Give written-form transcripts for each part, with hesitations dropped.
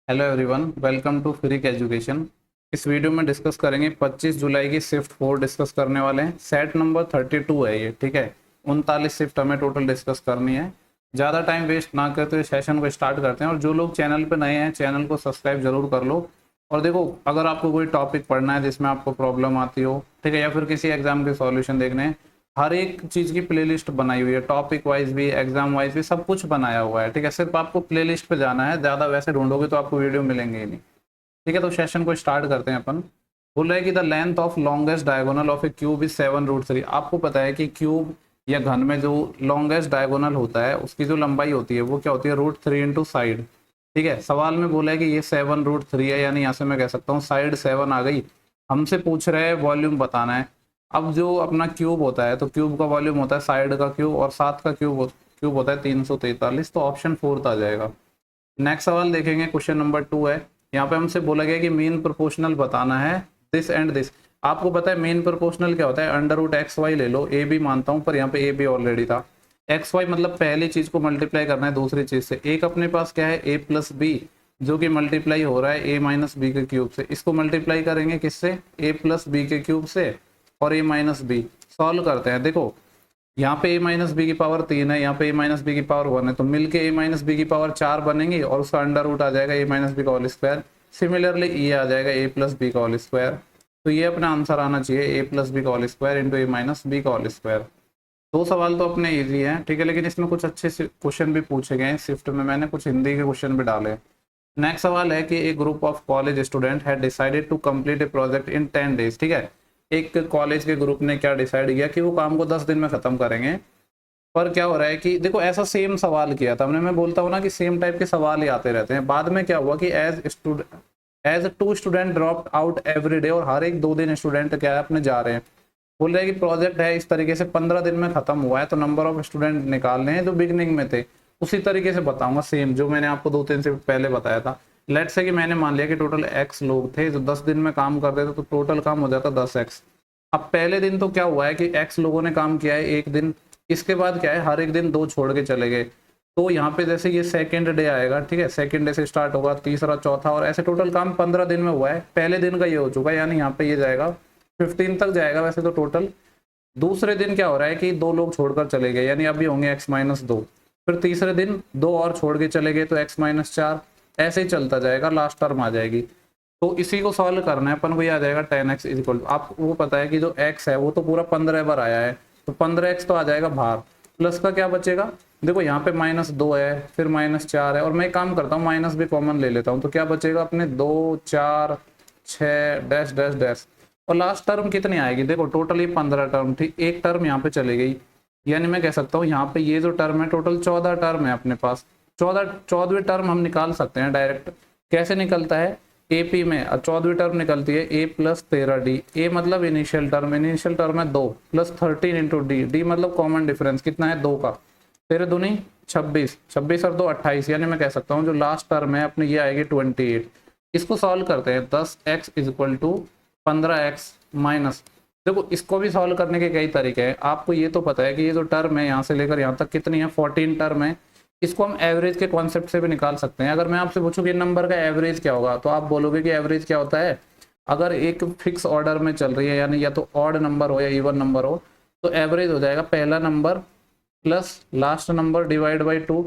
Hello everyone, welcome to freak education. इस वीडियो में डिस्कस करेंगे 25 जुलाई की शिफ्ट 4 डिस्कस करने वाले हैं। सेट नंबर 32 है ये, ठीक है। 39 शिफ्ट हमें टोटल डिस्कस करनी है। ज़्यादा टाइम वेस्ट ना करते हुए सेशन को स्टार्ट करते हैं। और जो लोग चैनल पे नए हैं, चैनल को सब्सक्राइब जरूर कर लो। और देखो, अगर आपको कोई टॉपिक पढ़ना है जिसमें आपको प्रॉब्लम आती हो, ठीक है, या फिर किसी एग्जाम के सॉल्यूशन देखने हैं, हर एक चीज़ की प्लेलिस्ट बनाई हुई है, टॉपिक वाइज भी, एग्जाम वाइज भी, सब कुछ बनाया हुआ है, ठीक है। सिर्फ आपको प्लेलिस्ट पे जाना है, ज़्यादा वैसे ढूंढोगे तो आपको वीडियो मिलेंगे ही नहीं, ठीक है। तो सेशन को स्टार्ट करते हैं अपन। बोल रहे हैं कि the length of longest diagonal of A cube is 7√3। आपको पता है कि क्यूब या घन में जो लॉन्गेस्ट डायगोनल होता है उसकी जो लंबाई होती है वो क्या होती है, √3 इंटू साइड, ठीक है। सवाल में बोला है कि ये 7√3 है, यानी यहाँ से मैं कह सकता हूँ साइड 7 आ गई। हमसे पूछ रहे हैं वॉल्यूम बताना है। अब जो अपना क्यूब होता है, तो क्यूब का वॉल्यूम होता है साइड का क्यूब, और 7 का क्यूब होता है 343। तो ऑप्शन 4 आ जाएगा। नेक्स्ट सवाल देखेंगे, क्वेश्चन नंबर 2 है। यहाँ पे हमसे बोला गया कि मीन प्रोपोर्शनल बताना है दिस एंड दिस। आपको पता है मीन प्रोपोर्शनल क्या होता है, √XY ले लो। ए भी मानता हूँ, पर यहाँ पे ए भी ऑलरेडी था। XY मतलब पहली चीज को मल्टीप्लाई करना है दूसरी चीज से। एक अपने पास क्या है, A+B, जो कि मल्टीप्लाई हो रहा है A-B के क्यूब से। इसको मल्टीप्लाई करेंगे किससे, A+B के क्यूब से, और A-B सॉल्व करते हैं। देखो, यहाँ पे A-B की पावर 3 है, यहाँ पे A-B की पावर 1 है, तो मिलके A-B की पावर 4 बनेंगी, और उसका अंडर रूट आ जाएगा A-B का होल स्क्वायर। सिमिलरली ये आ जाएगा A+B का होल स्क्वायर। तो ये अपना आंसर आना चाहिए A+B का होल स्क्वायर इंटू A-B का होल स्क्वायर। दो सवाल तो अपने इजी हैं, ठीक है, लेकिन इसमें कुछ अच्छे क्वेश्चन भी पूछे गए हैं। शिफ्ट में मैंने कुछ हिंदी के क्वेश्चन भी डाले। नेक्स्ट सवाल है कि a group of college student had decided to complete a project in 10 days, ठीक है। एक कॉलेज के ग्रुप ने क्या डिसाइड किया कि वो काम को 10 दिन में खत्म करेंगे। पर क्या हो रहा है कि देखो, ऐसा सेम सवाल किया था हमने। मैं बोलता हूँ ना कि सेम टाइप के सवाल ही आते रहते हैं। बाद में क्या हुआ कि as 2 student dropped out every day, और हर एक 2 दिन स्टूडेंट क्या है अपने जा रहे हैं। बोल रहे हैं कि प्रोजेक्ट है इस तरीके से 15 दिन में खत्म हुआ है, तो नंबर ऑफ स्टूडेंट निकालने हैं जो बिगनिंग में थे। उसी तरीके से बताऊंगा, सेम जो मैंने आपको 2-3 से पहले बताया था। लेट्स से कि मैंने मान लिया कि टोटल x लोग थे जो 10 दिन में काम करते थे, तो टोटल काम हो जाता 10x। अब पहले दिन तो क्या हुआ है कि x लोगों ने काम किया है एक दिन, इसके बाद क्या है हर एक दिन 2 छोड़ के चले गए। तो यहाँ पे जैसे ये सेकेंड डे आएगा, ठीक है, सेकेंड डे से स्टार्ट होगा, तीसरा, चौथा, और ऐसे टोटल काम 15 दिन में हुआ है। पहले दिन का ये हो चुका है, यानी यहाँ पे ये जाएगा 15 तक जाएगा वैसे तो टोटल। दूसरे दिन क्या हो रहा है कि 2 लोग छोड़कर चले गए, यानी अभी होंगे x-2। फिर तीसरे दिन 2 और छोड़ के चले गए, तो x-4। ऐसे ही चलता जाएगा, लास्ट टर्म आ जाएगी। तो इसी को सॉल्व करना है अपन को। ये आ जाएगा 10x इक्वल, आपको पता है कि जो x है वो तो पूरा 15 बार आया है, तो 15x तो आ जाएगा बाहर। प्लस का क्या बचेगा, देखो यहाँ पे -2 है, फिर -4 है, और मैं एक काम करता हूँ माइनस भी कॉमन ले लेता हूँ। तो क्या बचेगा अपने 2, 4, 6 डैश डैश डैश, और लास्ट टर्म कितनी आएगी, देखो टोटल ये 15 टर्म थी, एक टर्म यहाँ पे चली गई। यानी मैं कह सकता हूँ यहाँ पे ये जो टर्म है टोटल 14 टर्म है अपने पास। 14वीं टर्म हम निकाल सकते हैं डायरेक्ट। कैसे निकलता है, AP में 14वीं टर्म निकलती है A+13D। A मतलब इनिशियल टर्म है 2, प्लस 13 इंटू D मतलब कॉमन डिफरेंस कितना है 2 का, 13 दूनी 26, 26 और 2 28। यानी मैं कह सकता हूँ जो लास्ट टर्म है अपनी ये आएगी 28। इसको सॉल्व करते हैं, 10x equal to 15x minus, देखो इसको भी सॉल्व करने के कई तरीके हैं। आपको ये तो पता है कि ये जो टर्म है यहाँ से लेकर यहाँ तक कितनी है, 14 टर्म है। इसको हम एवरेज के कॉन्सेप्ट से भी निकाल सकते हैं। अगर मैं आपसे पूछूं कि नंबर का एवरेज क्या होगा, तो आप बोलोगे कि एवरेज क्या होता है, अगर एक फिक्स ऑर्डर में चल रही है, यानी या तो ऑड नंबर हो या इवन नंबर हो, तो एवरेज हो जाएगा पहला number plus last number divide by 2,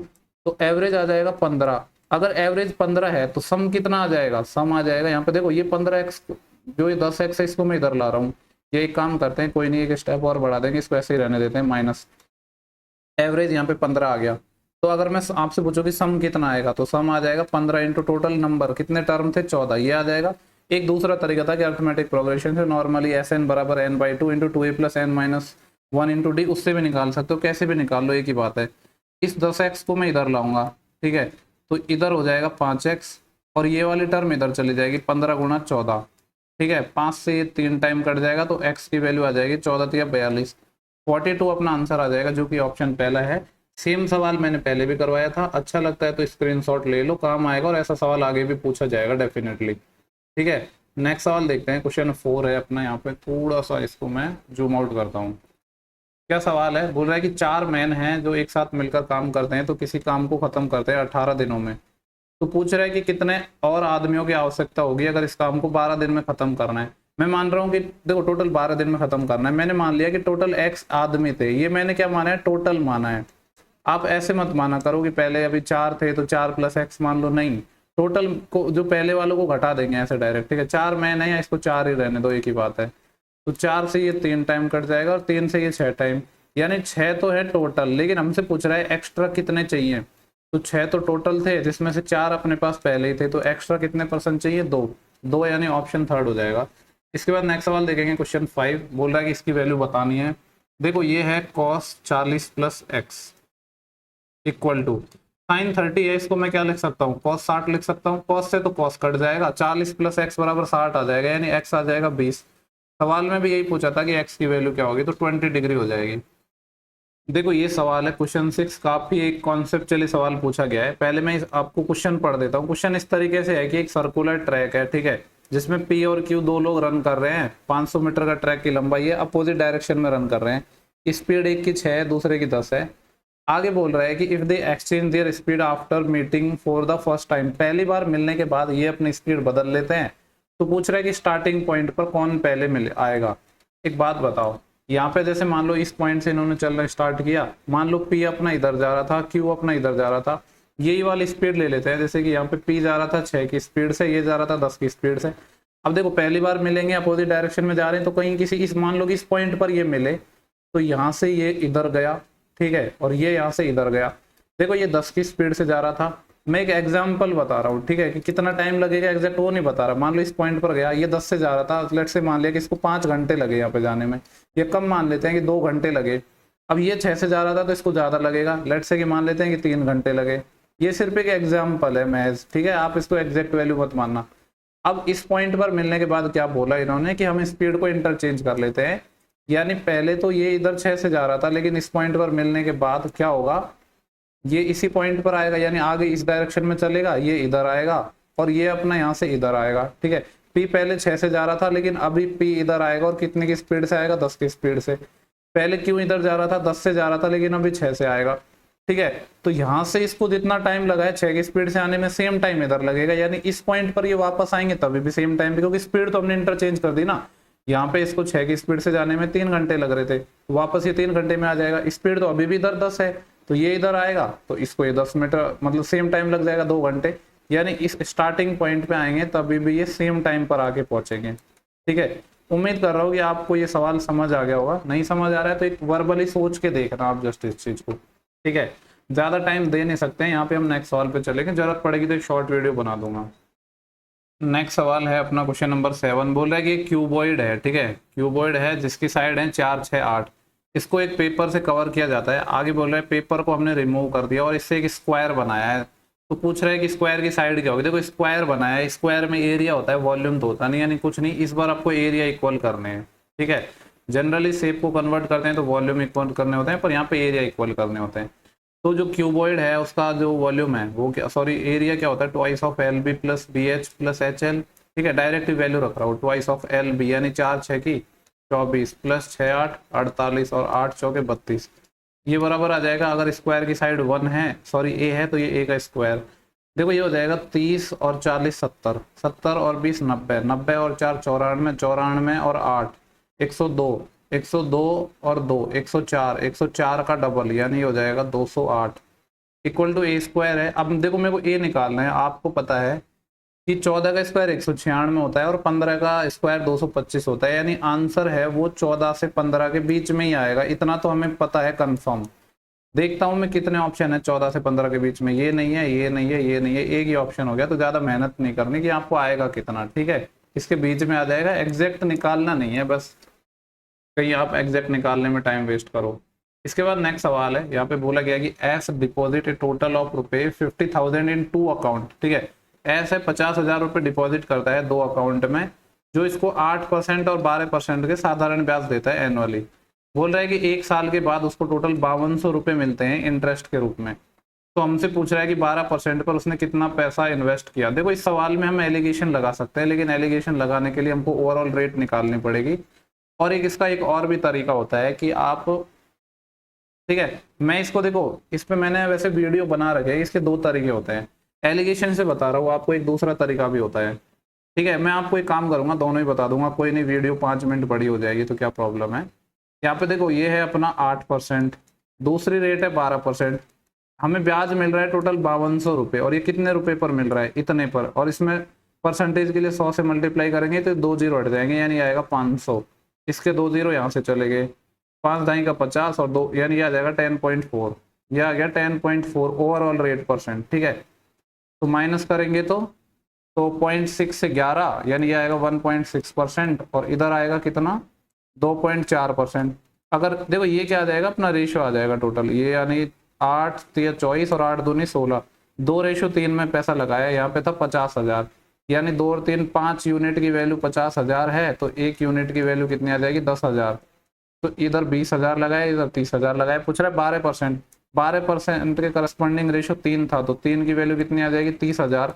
तो एवरेज आ जाएगा 15। अगर एवरेज 15 है तो सम कितना आ जाएगा, सम आ जाएगा यहाँ पे, देखो ये 15x, जो ये 10x है इसको मैं इधर ला रहा हूँ। ये एक काम करते हैं, कोई नहीं, एक स्टेप और बढ़ा देंगे, इसको ऐसे ही रहने देते हैं माइनस। एवरेज यहाँ पे 15 आ गया। तो अगर मैं आपसे पूछूं कि सम कितना आएगा, तो सम आ जाएगा 15 इंटू टोटल नंबर, कितने टर्म थे 14, ये आ जाएगा। एक दूसरा तरीका था कि अर्थमेटिक प्रोग्रेशन से नॉर्मली Sn बराबर n/2 into 2a plus n-1 into D, उससे भी निकाल सकते हो, कैसे भी निकाल लो, एक ही बात है। इस 10x को मैं इधर लाऊंगा, ठीक है, तो इधर हो जाएगा 5x, और ये वाली टर्म इधर चली जाएगी 15 गुणा 14, ठीक है। 5 से ये 3 टाइम कट जाएगा, तो x की वैल्यू आ जाएगी 14 × 42, 42 अपना आंसर आ जाएगा, जो कि ऑप्शन पहला है। सेम सवाल मैंने पहले भी करवाया था, अच्छा लगता है तो स्क्रीनशॉट ले लो, काम आएगा, और ऐसा सवाल आगे भी पूछा जाएगा डेफिनेटली, ठीक है। नेक्स्ट सवाल देखते हैं, क्वेश्चन 4 है अपना। यहाँ पे थोड़ा सा इसको मैं जूम आउट करता हूँ। क्या सवाल है, बोल रहा है कि 4 मैन हैं जो एक साथ मिलकर काम करते हैं, तो किसी काम को खत्म करते हैं 18 दिनों में। तो पूछ रहा है कि कितने और आदमियों की आवश्यकता होगी अगर इस काम को 12 दिन में खत्म करना है। मैं मान रहा हूँ कि देखो टोटल 12 दिन में खत्म करना है, मैंने मान लिया कि टोटल x आदमी थे, ये मैंने क्या माना है, टोटल माना है। आप ऐसे मत माना करो कि पहले अभी 4 थे तो 4 + x मान लो, नहीं, टोटल को जो पहले वालों को घटा देंगे ऐसे डायरेक्ट, ठीक है। 4 मैंने या इसको 4 ही रहने दो, एक ही बात है। तो 4 से ये 3 टाइम कट जाएगा और 3 से ये 6 टाइम, यानी 6 तो है टोटल, लेकिन हमसे पूछ रहा है एक्स्ट्रा कितने चाहिए। तो 6 तो टोटल थे जिसमें से 4 अपने पास पहले ही थे, तो एक्स्ट्रा कितने परसेंट चाहिए, 2 यानी ऑप्शन थर्ड हो जाएगा। इसके बाद नेक्स्ट सवाल देखेंगे, क्वेश्चन 5 बोल रहा है कि इसकी वैल्यू बतानी है। देखो ये है cos 40 + x equal to sin 30 है, इसको मैं क्या लिख सकता हूँ, cos 60 लिख सकता हूँ। cos से तो cos कट जाएगा, 40 + x बराबर 60 आ जाएगा, यानी x आ जाएगा 20। सवाल में भी यही पूछा था कि x की वैल्यू क्या होगी, तो 20 डिग्री हो जाएगी। देखो ये सवाल है क्वेश्चन 6, काफी एक कॉन्सेप्चुअली सवाल पूछा गया है। पहले मैं आपको क्वेश्चन पढ़ देता हूँ। क्वेश्चन इस तरीके से है कि एक सर्कुलर ट्रैक है, ठीक है, जिसमें P और Q 2 लोग रन कर रहे हैं। 500 मीटर का ट्रैक की लंबाई है, अपोजिट डायरेक्शन में रन कर रहे हैं। स्पीड एक की 6 है, दूसरे की 10 है। आगे बोल रहा है कि if they exchange there speed after meeting for the first time, पहली बार मिलने के बाद ये अपनी स्पीड बदल लेते हैं। तो पूछ रहा है कि स्टार्टिंग पॉइंट पर कौन पहले मिल आएगा। एक बात बताओ, यहाँ पे जैसे मान लो इस पॉइंट से इन्होंने चलना स्टार्ट किया, मान लो P अपना इधर जा रहा था, Q अपना इधर जा रहा था, यही वाली स्पीड ले लेते हैं। जैसे कि यहाँ पे P जा रहा था 6 की स्पीड से, ये जा रहा था 10 की स्पीड से। अब देखो पहली बार मिलेंगे, अपोजिट डायरेक्शन में जा रहे हैं, तो कहीं किसी इस मान लो कि इस पॉइंट पर ये मिले, तो यहाँ से ये इधर गया, ठीक है, और ये यहाँ से इधर गया। देखो ये 10 की स्पीड से जा रहा था, मैं एक एग्जाम्पल बता रहा हूँ, ठीक है, कि कितना टाइम लगेगा एग्जैक्ट वो नहीं बता रहा। मान लो इस पॉइंट पर गया, ये 10 से जा रहा था, लेट से मान लिया कि इसको 5 घंटे लगे यहाँ पे जाने में, ये कम मान लेते हैं कि 2 घंटे लगे। अब ये 6 से जा रहा था तो इसको ज्यादा लगेगा, लेट से कि मान लेते हैं कि 3 घंटे लगे। ये सिर्फ एक एग्जाम्पल है महज, ठीक है, आप इसको एग्जैक्ट वैल्यू मत मानना। अब इस पॉइंट पर मिलने के बाद क्या बोला इन्होंने कि हम स्पीड को इंटरचेंज कर लेते हैं, यानी पहले तो ये इधर 6 से जा रहा था, लेकिन इस पॉइंट पर मिलने के बाद क्या होगा, ये इसी पॉइंट पर आएगा, यानी आगे इस डायरेक्शन में चलेगा, ये इधर आएगा और ये अपना यहाँ से इधर आएगा, ठीक है। P पहले 6 से जा रहा था, लेकिन अभी P इधर आएगा और कितने की स्पीड से आएगा, 10 की स्पीड से। पहले Q इधर जा रहा था, 10 से जा रहा था, लेकिन अभी 6 से आएगा, ठीक है। तो यहाँ से इसको जितना टाइम लगा है 6 की स्पीड से आने में, सेम टाइम इधर लगेगा, यानी इस पॉइंट पर ये वापस आएंगे तभी भी सेम टाइम, क्योंकि स्पीड तो हमने इंटरचेंज कर दी ना। यहाँ पे इसको 6 की स्पीड से जाने में 3 घंटे लग रहे थे, वापस ये 3 घंटे में आ जाएगा। स्पीड तो अभी भी इधर 10 है, तो ये इधर आएगा, तो इसको ये 10 मीटर मतलब सेम टाइम लग जाएगा, 2 घंटे, यानी इस स्टार्टिंग पॉइंट पे आएंगे तभी भी ये सेम टाइम पर आके पहुंचेंगे, ठीक है। उम्मीद कर रहा हूँ कि आपको ये सवाल समझ आ गया होगा। नहीं समझ आ रहा है तो एक वर्बली सोच के देखना आप जस्ट इस चीज को, ठीक है। ज्यादा टाइम दे नहीं सकते हैं यहाँ पे, हम नेक्स्ट सवाल पे चलेंगे, जरूरत पड़ेगी तो एक शॉर्ट वीडियो बना दूंगा। नेक्स्ट सवाल है अपना क्वेश्चन नंबर 7, बोल रहा है कि क्यूबॉइड है, ठीक है, क्यूबॉइड है जिसकी साइड है 4, 6, 8। इसको एक पेपर से कवर किया जाता है। आगे बोल रहा है पेपर को हमने रिमूव कर दिया और इससे एक स्क्वायर बनाया है। तो पूछ रहा है कि स्क्वायर की साइड क्या होगी। देखो स्क्वायर बनाया है, स्क्वायर में एरिया होता है, वॉल्यूम तो होता नहीं, यानी कुछ नहीं। इस बार आपको एरिया इक्वल करने हैं, ठीक है। जनरली शेप को कन्वर्ट करते हैं तो वॉल्यूम इक्वल करने होते हैं, पर यहाँ पे एरिया इक्वल करने होते हैं। तो जो क्यूबॉइड है उसका जो वॉल्यूम है वो क्या, सॉरी एरिया क्या होता है, twice of L B plus B H plus H L, ठीक है। डायरेक्ट वैल्यू रख रहा हूँ, ट्वाइस ऑफ एल बी, यानी 4 6 की 24 प्लस 6 8 48 और 8 चौके 32, ये बराबर आ जाएगा। अगर स्क्वायर की साइड 1 है, सॉरी ए है, तो ये ए का स्क्वायर। देखो ये हो जाएगा 30 और 40 70, 70 और 20 90, 90 और 4 94, 94 और 8 102, 102 और 2 104, 104 का डबल यानी हो जाएगा 208 इक्वल टू ए स्क्वायर है। अब देखो मेरे को ए निकालना है। आपको पता है कि 14 का स्क्वायर 196 होता है और 15 का स्क्वायर 225 होता है, यानी आंसर है वो 14 से 15 के बीच में ही आएगा। इतना तो हमें पता है कंफर्म। देखता हूं मैं कितने ऑप्शन है 14 से 15 के बीच में। ये नहीं है, ये नहीं है, ये नहीं है, एक ही ऑप्शन हो गया। तो ज्यादा मेहनत नहीं करनी कि आपको आएगा कितना, ठीक है। इसके बीच में आ जाएगा, एग्जैक्ट निकालना नहीं है, बस कहीं आप एग्जैक्ट निकालने में टाइम वेस्ट करो। इसके बाद नेक्स्ट सवाल है, यहाँ पे बोला गया कि S deposit A total of रुपए 50,000 इन 2 अकाउंट, ठीक है। एस है 50,000 रुपए डिपॉजिट करता है 2 अकाउंट में, जो इसको 8% और 12% के साधारण ब्याज देता है एनुअली। बोल रहा है कि 1 साल के बाद उसको टोटल 5200 रुपए मिलते हैं इंटरेस्ट के रूप में। तो हमसे पूछ रहा है कि 12% पर उसने कितना पैसा इन्वेस्ट किया। देखो इस सवाल में हम एलिगेशन लगा सकते हैं, लेकिन एलिगेशन लगाने के लिए हमको ओवरऑल रेट निकालनी पड़ेगी। और इसका एक और भी तरीका होता है कि आप, ठीक है, मैं इसको देखो, इस पे मैंने वैसे वीडियो बना रखे हैं। इसके 2 तरीके होते हैं। एलिगेशन से बता रहा हूँ आपको, एक दूसरा तरीका भी होता है, ठीक है। मैं आपको एक काम करूंगा, दोनों ही बता दूंगा, कोई नहीं, वीडियो 5 मिनट बड़ी हो जाएगी तो क्या प्रॉब्लम है। यहाँ पे देखो ये है अपना 8%, दूसरी रेट है 12%, हमें ब्याज मिल रहा है टोटल 5200 रुपये, और ये कितने रुपए पर मिल रहा है, इतने पर, और इसमें परसेंटेज के लिए 100 से मल्टीप्लाई करेंगे तो 2 जीरो हट जाएंगे, यानी आएगा 500, इसके 2 जीरो यहाँ से चले गए, 5 ढाई का 50 और 2, यानी ये आ जाएगा 10.4, यह आ गया 10.4 ओवरऑल रेट परसेंट, ठीक है। तो माइनस करेंगे तो 0.6 से 11, यानी ये आएगा 1.6%, और इधर आएगा कितना 2.4%। अगर देखो ये क्या आ जाएगा, अपना रेशियो आ जाएगा टोटल, ये यानी 8 3 24 और 8 दूनी 16, 2:3 में पैसा लगाया, यहाँ पे था 50,000, यानी 2 और 3 5 यूनिट की वैल्यू 50,000 है, तो 1 यूनिट की वैल्यू कितनी आ जाएगी 10,000। तो इधर 20,000 लगाए, इधर 30,000 लगाए, पूछ रहा है 12%, 12% के करस्पॉन्डिंग रेशियो 3 था, तो 3 की वैल्यू कितनी आ जाएगी 30,000,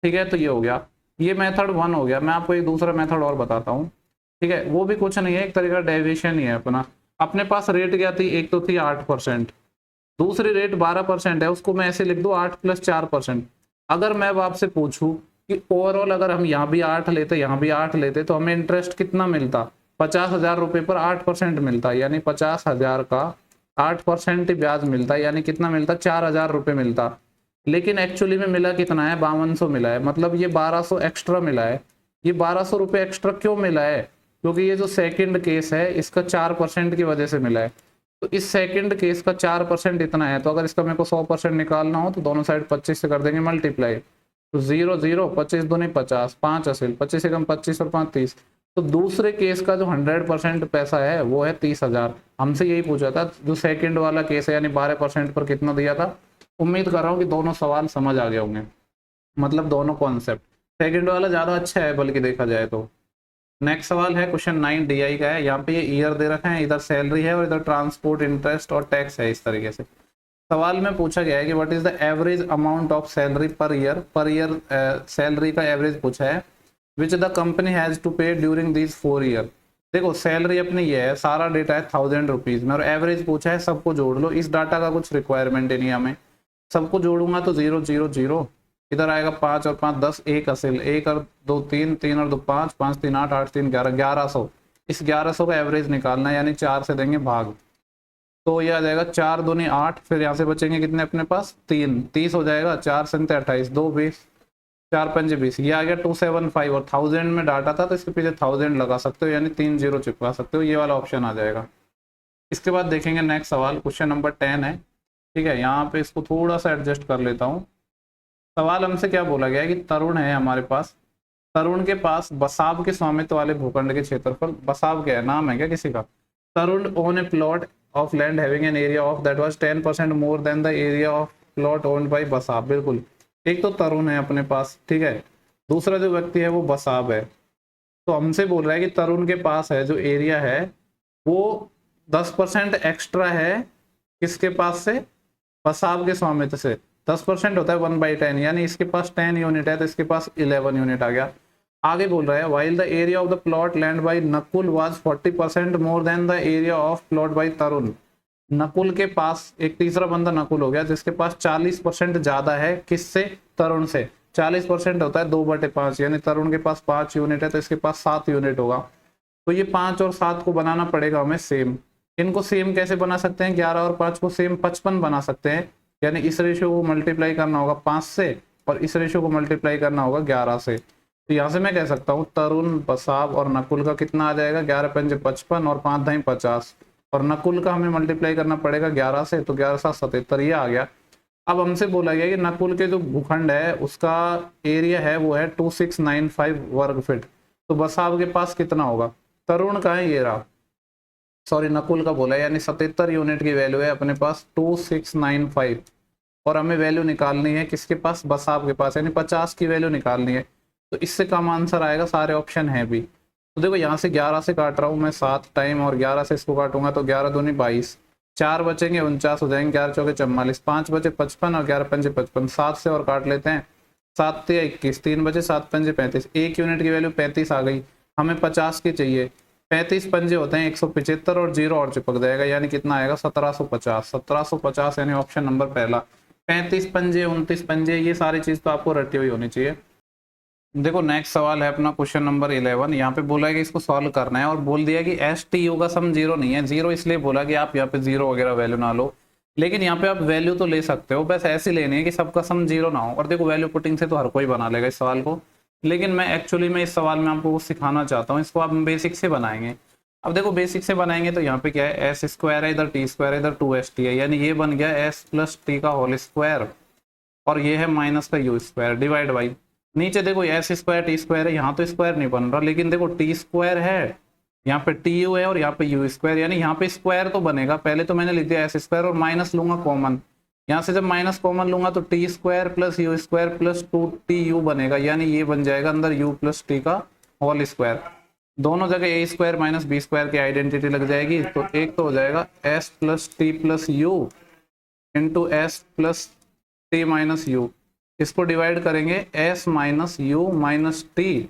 ठीक है। तो ये हो गया, ये मेथड 1 हो गया। मैं आपको एक दूसरा मेथड और बताता हूँ, ठीक है। वो भी कुछ नहीं है, एक तरीका डेविएशन ही है अपना। अपने पास रेट क्या थी, एक तो थी 8%, दूसरी रेट 12% है, उसको मैं ऐसे लिख दूँ 8 + 4%। अगर मैं अब आपसे पूछूं कि ओवरऑल अगर हम यहाँ भी 8 लेते, यहाँ भी 8 लेते, तो हमें इंटरेस्ट कितना मिलता, 50,000 रुपये पर 8% मिलता, यानी 50,000 का 8% ही ब्याज मिलता, यानी कितना मिलता 4,000 रुपये मिलता। लेकिन एक्चुअली में मिला कितना है, 5200 मिला है, मतलब ये 1200 एक्स्ट्रा मिला है। ये 1200 रुपये एक्स्ट्रा क्यों मिला है, क्योंकि ये जो सेकंड केस है इसका 4% की वजह से मिला है। तो इस सेकंड केस का 4% इतना है, तो अगर इसका मेरे को 100% निकालना हो तो दोनों साइड 25 से कर देंगे मल्टीप्लाई, तो 0 0 25 दूनी 50, 5 असिल 25 से कम 25 और 5 30। तो दूसरे केस का जो 100% पैसा है वो है 30,000। हमसे यही पूछा था, जो सेकंड वाला केस है यानी 12% पर कितना दिया था। उम्मीद कर रहा हूँ कि दोनों सवाल समझ आ गए होंगे, मतलब दोनों कॉन्सेप्ट। सेकंड वाला ज़्यादा अच्छा है बल्कि देखा जाए तो। नेक्स्ट सवाल है क्वेश्चन 9 DI का है। यहाँ पे ये ईयर दे रखा है, इधर सैलरी है और इधर ट्रांसपोर्ट, इंटरेस्ट और टैक्स है। इस तरीके से सवाल में पूछा गया है कि what is the average amount of salary per year salary का एवरेज पूछा है which the company has to pay during these 4 year. देखो सैलरी अपनी ये है, सारा डेटा है 1000 रुपीज में, और एवरेज पूछा है, सबको जोड़ लो। इस डाटा का कुछ रिक्वायरमेंट ही नहीं हमें, सबको जोड़ूंगा तो 0 0 0, इधर आएगा 5 और 5 10, 1 असिल, 1 और 2 3, 3 और 2 5, 5 3 8, 8 3 11, 1100। इस 1100 का एवरेज निकालना है, यानी 4 से देंगे भाग, तो ये आ जाएगा 4 दूनी 8, फिर यहाँ से बचेंगे कितने अपने पास 3, 30 हो जाएगा, 4 संते 28, 2 20, 4 पंजे 20, ये आ गया 275। और 1000 में डाटा था तो इसके पीछे 1000 लगा सकते हो, यानी 3 0 चिपका सकते हो, ये वाला ऑप्शन आ जाएगा। इसके बाद देखेंगे नेक्स्ट सवाल, क्वेश्चन नंबर 10 है, ठीक है। यहाँ पे इसको थोड़ा सा एडजस्ट कर लेता हूँ। सवाल हमसे क्या बोला गया है कि तरुण है हमारे पास, तरुण के पास बसाव के स्वामित्व वाले भूखंड के क्षेत्रफल, बसाव क्या है, नाम है क्या किसी का। Tarun own a plot of land having an area of that was 10% more than the area of plot owned by Basav. बिल्कुल, एक तो तरुण है अपने पास, ठीक है, दूसरा जो व्यक्ति है वो बसाव है। तो हमसे बोल रहा है कि तरुण के पास है जो एरिया है वो 10% एक्स्ट्रा है, किसके पास से, बसाव के स्वामित्व से। 10% होता है 1/10, यानी इसके पास 10 यूनिट है तो इसके पास 11 यूनिट आ गया। आगे बोल रहा है while the area of the plot land by Nakul was 40% more than the area of plot by Tarun. Nakul के पास, एक तीसरा बंदा नकुल हो गया जिसके पास 40% ज्यादा है, किससे, तरुण से। 40% होता है 2/5, यानी तरुण के पास 5 यूनिट है तो इसके पास 7 यूनिट होगा। तो ये 5 और 7 को बनाना पड़ेगा हमें सेम। इनको सेम कैसे बना सकते हैं, 11 और 5 को सेम 55 बना सकते हैं, यानी इस रेशियो को मल्टीप्लाई करना होगा 5 से और इस रेशियो को मल्टीप्लाई करना होगा 11 से। तो यहाँ से मैं कह सकता हूँ तरुण, बसाव और नकुल का कितना आ जाएगा, 11 पंजे 55 और 5 ढाई 50, और नकुल का हमें मल्टीप्लाई करना पड़ेगा 11 से, तो 11 7 77, ये आ गया। अब हमसे बोला गया कि नकुल के जो भूखंड है उसका एरिया है वो है 2695 वर्ग फीट, तो बसाव के पास कितना होगा, तरुण का है ये रहा, सॉरी नकुल का बोला, यानी 77 यूनिट की वैल्यू है अपने पास 2695, और हमें वैल्यू निकालनी है किसके पास, बसाव के पास, यानी 50 की वैल्यू निकालनी है। तो इससे कम आंसर आएगा, सारे ऑप्शन है भी। तो देखो यहाँ से 11 से काट रहा हूँ मैं 7 टाइम, और 11 से इसको काटूंगा तो 11 दूनी 22, 4 बचेंगे 49 हो जाएंगे, 11 चौके 44, 5 बचे 55 और 11 पंजे 55, 7 से और काट लेते हैं, 7 ते 21, 3 बचे 7 पंजे 35, 1 यूनिट की वैल्यू 35 आ गई, हमें 50 की चाहिए। 35 पंजे होते हैं 175 और 0 और चिपक जाएगा, यानी कितना आएगा 1750, 1750, यानी ऑप्शन नंबर पहला। 35 पंजे 29 पंजे, ये सारी चीज तो आपको रटी हुई होनी चाहिए। देखो नेक्स्ट सवाल है अपना क्वेश्चन नंबर 11। यहाँ पे बोला है कि इसको सॉल्व करना है और बोल दिया कि एस टी यू का सम जीरो नहीं है। जीरो इसलिए बोला कि आप यहाँ पे जीरो वगैरह वैल्यू ना लो, लेकिन यहाँ पे आप वैल्यू तो ले सकते हो, बस ऐसे लेनी है कि सबका सम जीरो ना हो। और देखो वैल्यू पुटिंग से तो हर कोई बना लेगा इस सवाल को, लेकिन मैं एक्चुअली में इस सवाल में आपको वो सिखाना चाहता हूँ। इसको आप बेसिक से बनाएंगे। अब देखो बेसिक से बनाएंगे तो यहाँ पे क्या है, एस स्क्वायर है, इधर टी स्क्वायर है, इधर 2st है, यानी ये बन गया एस प्लस टी का होल स्क्वायर, और ये है माइनस का यू स्क्वायर डिवाइड बाई, नीचे देखो एस स्क्वायर टी स्क्वायर है, यहाँ तो स्क्वायर नहीं बन रहा, लेकिन देखो टी स्क्वायर है, यहाँ पे टी यू है और यहाँ पे यू स्क्वायर, यानी यहाँ पे स्क्वायर तो बनेगा। पहले तो मैंने लिख दिया एस स्क्वायर और माइनस लूंगा कॉमन, यहाँ से जब माइनस कॉमन लूंगा तो T square plus you square plus 2tu बनेगा, यानी ये बन जाएगा अंदर यू प्लस टी का होल स्क्वायर। दोनों जगह ए स्क्वायर माइनस बी स्क्वायर की आइडेंटिटी लग जाएगी, तो एक तो हो जाएगा S plus T plus you into S plus T minus you, इसको डिवाइड करेंगे S minus you minus T,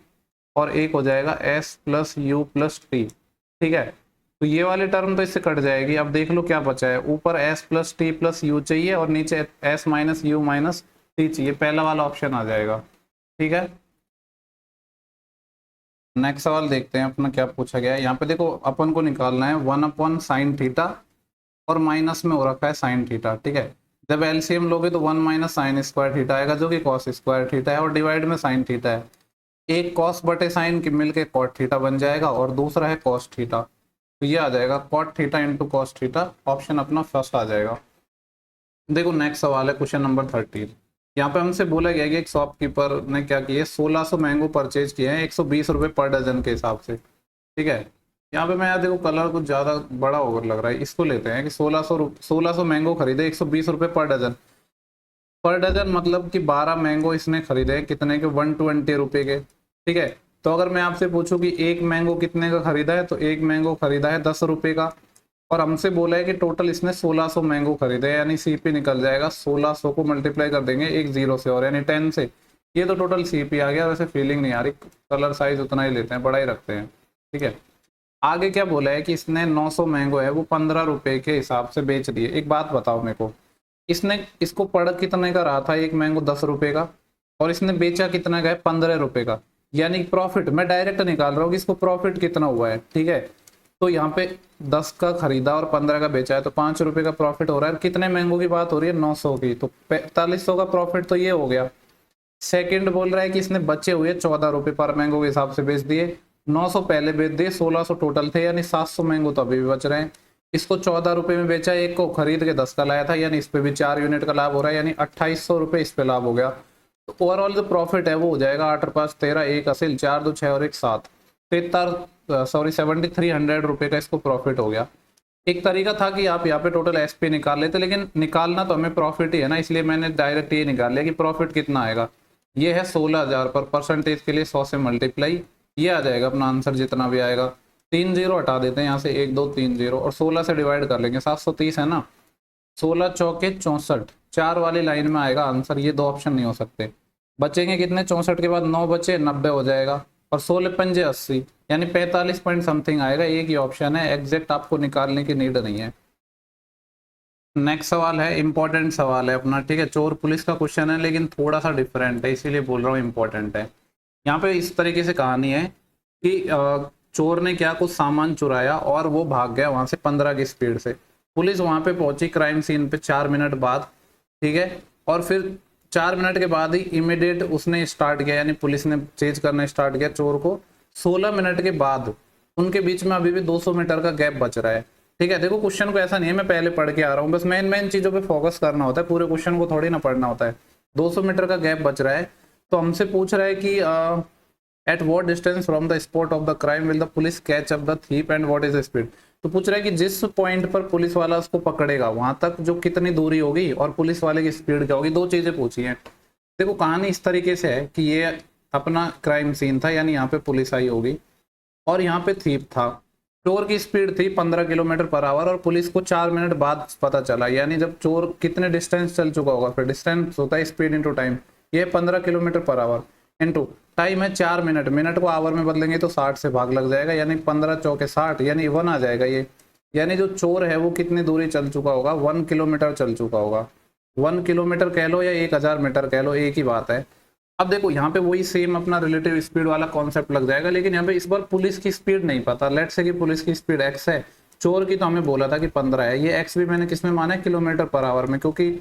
और एक हो जाएगा S plus you plus T. ठीक है, तो ये वाली टर्म तो इससे कट जाएगी। अब देख लो क्या बचा है, ऊपर S plus T plus you चाहिए और नीचे S minus you minus T चाहिए, पहला वाला ऑप्शन आ जाएगा। ठीक है, नेक्स्ट सवाल देखते हैं अपना क्या पूछा गया है। यहाँ पे देखो अपन को निकालना है 1 साइन थीटा और माइनस में हो रखा है साइन थीटा। ठीक है, जब एलसीएम लोगे तो 1 माइनस साइन स्क्वायर थीटा आएगा जो कि कॉस स्क्वायर थीटा है, और डिवाइड में साइन थीटा है, एक कॉस बटे साइन के मिलके कॉट थीटा बन जाएगा और दूसरा है कॉस थीटा, तो ये आ जाएगा cot theta into cos theta, option अपना फर्स्ट आ जाएगा। देखो नेक्स्ट सवाल है क्वेश्चन नंबर 13। यहाँ पे हमसे बोला गया कि एक शॉपकीपर ने क्या किया, 1600 मैंगो परचेज किए हैं 120 रुपये पर डजन के हिसाब से। ठीक है, यहाँ पे मैं यार देखो कलर कुछ ज़्यादा बड़ा ओवर लग रहा है, इसको लेते हैं कि 1600 मैंगो खरीदे 120 रुपये पर डजन। पर डजन मतलब कि 12 मैंगो इसने खरीदे कितने के, 120 रुपये के। ठीक है, तो अगर मैं आपसे पूछूं कि एक मैंगो कितने का खरीदा है, तो एक मैंगो खरीदा है 10 रुपये का, और हमसे बोला है कि टोटल इसने 1600 मैंगो खरीदे, यानी सीपी निकल जाएगा 1600 को मल्टीप्लाई कर देंगे एक जीरो से और यानी 10 से, ये तो टोटल सीपी आ गया। वैसे फीलिंग नहीं आ रही, कलर साइज उतना ही लेते हैं, बड़ा ही रखते हैं। ठीक है, आगे क्या बोला है कि इसने 900 मैंगो है वो 15 रुपये के हिसाब से बेच दिए। एक बात बताओ मेरे को, इसने इसको पड़ कितने का रहा था एक मैंगो 10 रुपये का, और इसने बेचा कितना का है 15 रुपये का, यानी प्रॉफिट मैं डायरेक्ट निकाल रहा हूँ कि इसको प्रॉफिट कितना हुआ है। ठीक है, तो यहाँ पे 10 का खरीदा और 15 का बेचा है तो 5 रुपये का प्रॉफिट हो रहा है। कितने मैंगो की बात हो रही है, 900 की, तो 4500 का प्रॉफिट तो ये हो गया। सेकंड बोल रहा है कि इसने बचे हुए 14 रुपये पर मैंगो के हिसाब से बेच दिए, 900 पहले बेच दिए, 1600 टोटल थे, यानी 700 मैंगो तो अभी भी बच रहे हैं। इसको 14 रुपये में बेचा, एक को खरीद के 10 का लाया था, यानी इस पे भी 4 यूनिट का लाभ हो रहा है, यानी 2800 रुपये इस पे लाभ हो गया। तो ओवरऑल जो प्रॉफिट है वो हो जाएगा 8 और 5 13, 1 असिल 4 2 6 और 1 7, 7300 रुपये का इसको प्रॉफिट हो गया। एक तरीका था कि आप यहाँ पे टोटल एसपी निकाल लेते, लेकिन निकालना तो हमें प्रॉफिट ही है ना, इसलिए मैंने डायरेक्ट ये निकाल लिया कि प्रॉफिट कितना आएगा। ये है 16000 पर, परसेंटेज के लिए 100 से मल्टीप्लाई, ये आ जाएगा अपना आंसर जितना भी आएगा। 3 जीरो हटा देते हैं यहाँ से, 1 2 3 जीरो, और 16 से डिवाइड कर लेंगे, 730 है ना, 16 चौके 64, 4 वाली लाइन में आएगा आंसर। ये दो ऑप्शन नहीं हो सकते। बचेंगे कितने, 64 के बाद 9 बचे, 90 हो जाएगा, और 16 पंजे 80, यानी 45 पॉइंट समथिंग आएगा। एक ही ऑप्शन है, एग्जैक्ट आपको निकालने की नीड नहीं है। नेक्स्ट सवाल है, इंपॉर्टेंट सवाल है अपना। ठीक है, चोर पुलिस का क्वेश्चन है, लेकिन थोड़ा सा डिफरेंट है, इसीलिए बोल रहा हूँ इंपॉर्टेंट है। यहाँ पे इस तरीके से कहानी है कि चोर ने क्या, कुछ सामान चुराया और वो भाग गया वहां से 15 की स्पीड से। पुलिस वहां पे पहुंची क्राइम सीन पे 4 मिनट बाद। ठीक है, और फिर 4 मिनट के बाद ही इमीडिएट उसने स्टार्ट किया, यानी पुलिस ने चेज करना स्टार्ट किया चोर को। 16 मिनट के बाद उनके बीच में अभी भी 200 मीटर का गैप बच रहा है। ठीक है, देखो क्वेश्चन को ऐसा नहीं है मैं पहले पढ़ के आ रहा हूँ, बस मेन चीजों पे फोकस करना होता है, पूरे क्वेश्चन को थोड़ी ना पढ़ना होता है। 200 मीटर का गैप बच रहा है, तो हमसे पूछ रहा है कि at what distance from the spot of the crime will the police catch up the thief and what is the speed. तो पूछ रहा है कि जिस पॉइंट पर पुलिस वाला उसको पकड़ेगा वहां तक जो कितनी दूरी होगी और पुलिस वाले की स्पीड क्या होगी, दो चीजें पूछी हैं। देखो कहानी इस तरीके से है कि ये अपना क्राइम सीन था, यानी यहाँ पे पुलिस आई होगी और यहाँ पे थीप था। चोर की स्पीड थी 15 किलोमीटर पर आवर और पुलिस को 4 मिनट बाद पता चला, यानी जब चोर कितने डिस्टेंस चल चुका होगा, फिर डिस्टेंस होता है स्पीड इंटू टाइम, ये 15 kilometre per hour into time है 4 मिनट, मिनट को आवर में बदलेंगे तो 60 से भाग लग जाएगा, यानी 15 चौके 60, यानी 1 आ जाएगा ये। यानी जो चोर है वो कितनी दूरी चल चुका होगा, 1 किलोमीटर चल चुका होगा। 1 किलोमीटर कह लो या 1000 मीटर कह लो, एक ही बात है। अब देखो यहाँ पे वही सेम अपना रिलेटिव स्पीड वाला कॉन्सेप्ट लग जाएगा, लेकिन यहाँ पे इस बार पुलिस की स्पीड नहीं पता। लेट्स से कि पुलिस की स्पीड x है, चोर की तो हमें बोला था कि 15 है। ये x भी मैंने किस में माना है, किलोमीटर पर आवर में, क्योंकि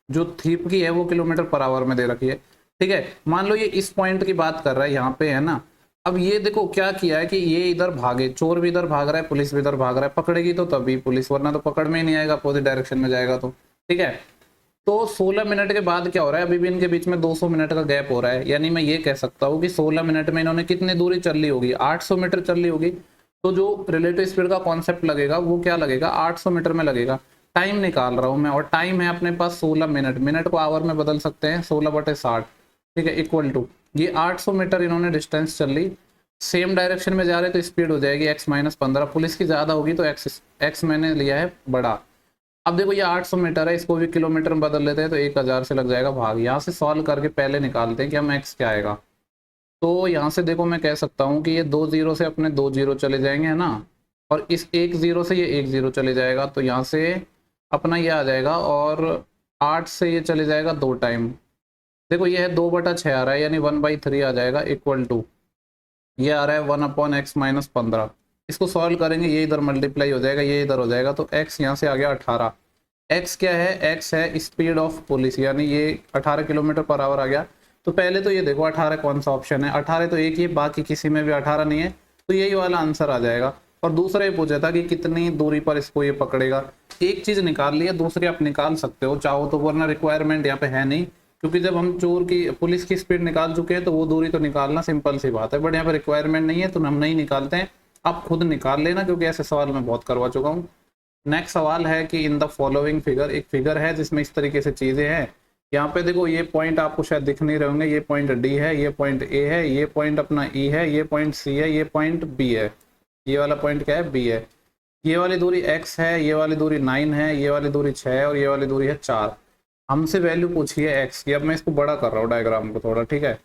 जो थीप की है वो किलोमीटर पर आवर में दे रखी है। ठीक है, मान लो ये इस पॉइंट की बात कर रहा है यहाँ पे, है ना। अब ये देखो क्या किया है कि ये इधर भागे, चोर भी इधर भाग रहा है, पुलिस भी इधर भाग रहा है। पकड़ेगी तो तभी पुलिस, वरना तो पकड़ में ही नहीं आएगा, अपोजिट डायरेक्शन में जाएगा तो। ठीक है, तो 16 मिनट के बाद क्या हो रहा है, अभी भी इनके बीच में 200 मिनट का गैप हो रहा है। यानी मैं ये कह सकता हूँ कि 16 मिनट में इन्होंने कितनी दूरी चल ली होगी, 800 मीटर चल ली होगी। तो जो रिलेटिव स्पीड का कॉन्सेप्ट लगेगा वो क्या लगेगा, 800 मीटर में लगेगा। टाइम निकाल रहा हूँ मैं, और टाइम है अपने पास 16 मिनट। मिनट को आवर में बदल सकते हैं, 16/60। ठीक है, इक्वल टू ये 800 मीटर इन्होंने डिस्टेंस चल ली। सेम डायरेक्शन में जा रहे तो स्पीड हो जाएगी x-15। पुलिस की ज़्यादा होगी तो x मैंने लिया है बड़ा। अब देखो ये 800 मीटर है, इसको भी किलोमीटर में बदल लेते हैं तो 1000 से लग जाएगा भाग। यहाँ से सॉल्व करके पहले निकालते हैं कि हम x क्या आएगा। तो यहाँ से देखो मैं कह सकता हूँ कि ये 2 0 से अपने 2 0 चले जाएंगे, है ना। और इस 1 0 से ये 1 0 चले जाएगा, तो यहाँ से अपना ये आ जाएगा। और 8 से ये चले जाएगा 2 टाइम। देखो ये है 2/6 आ रहा है, यानी 1/3 आ जाएगा, इक्वल टू ये आ रहा है 1/x-15। इसको सॉल्व करेंगे, ये इधर मल्टीप्लाई हो जाएगा, ये इधर हो जाएगा, तो x यहाँ से आ गया 18। x क्या है, x है स्पीड ऑफ पुलिस, यानी ये 18 किलोमीटर पर आवर आ गया। तो पहले तो ये देखो 18 कौन सा ऑप्शन है, 18 तो एक ही, बाकी किसी में भी 18 नहीं है, तो यही वाला आंसर आ जाएगा। और दूसरा ये पूछा था कि कितनी दूरी पर इसको ये पकड़ेगा। एक चीज निकाल ली है, दूसरी आप निकाल सकते हो चाहो तो, वरना रिक्वायरमेंट यहाँ पे है नहीं, क्योंकि जब हम चोर की पुलिस की स्पीड निकाल चुके हैं तो वो दूरी तो निकालना सिंपल सी बात है। बट यहाँ पे रिक्वायरमेंट नहीं है तो हम नहीं निकालते हैं, आप खुद निकाल लेना, क्योंकि ऐसे सवाल मैं बहुत करवा चुका हूँ। नेक्स्ट सवाल है कि इन द फॉलोइंग फिगर, एक फिगर है जिसमें इस तरीके से चीजें हैं। यहाँ पे देखो ये पॉइंट आपको शायद दिख नहीं रहे होंगे, ये पॉइंट डी है, ये पॉइंट ए है, ये पॉइंट अपना ई है, ये पॉइंट सी है, ये पॉइंट बी है। ये वाला पॉइंट क्या है, बी है। ये वाली दूरी x है, ये वाली दूरी 9 है, ये वाली दूरी 6 है, और ये वाली दूरी है 4। हमसे वैल्यू पूछी है x की। अब मैं इसको बड़ा कर रहा हूँ डायग्राम को थोड़ा, ठीक है।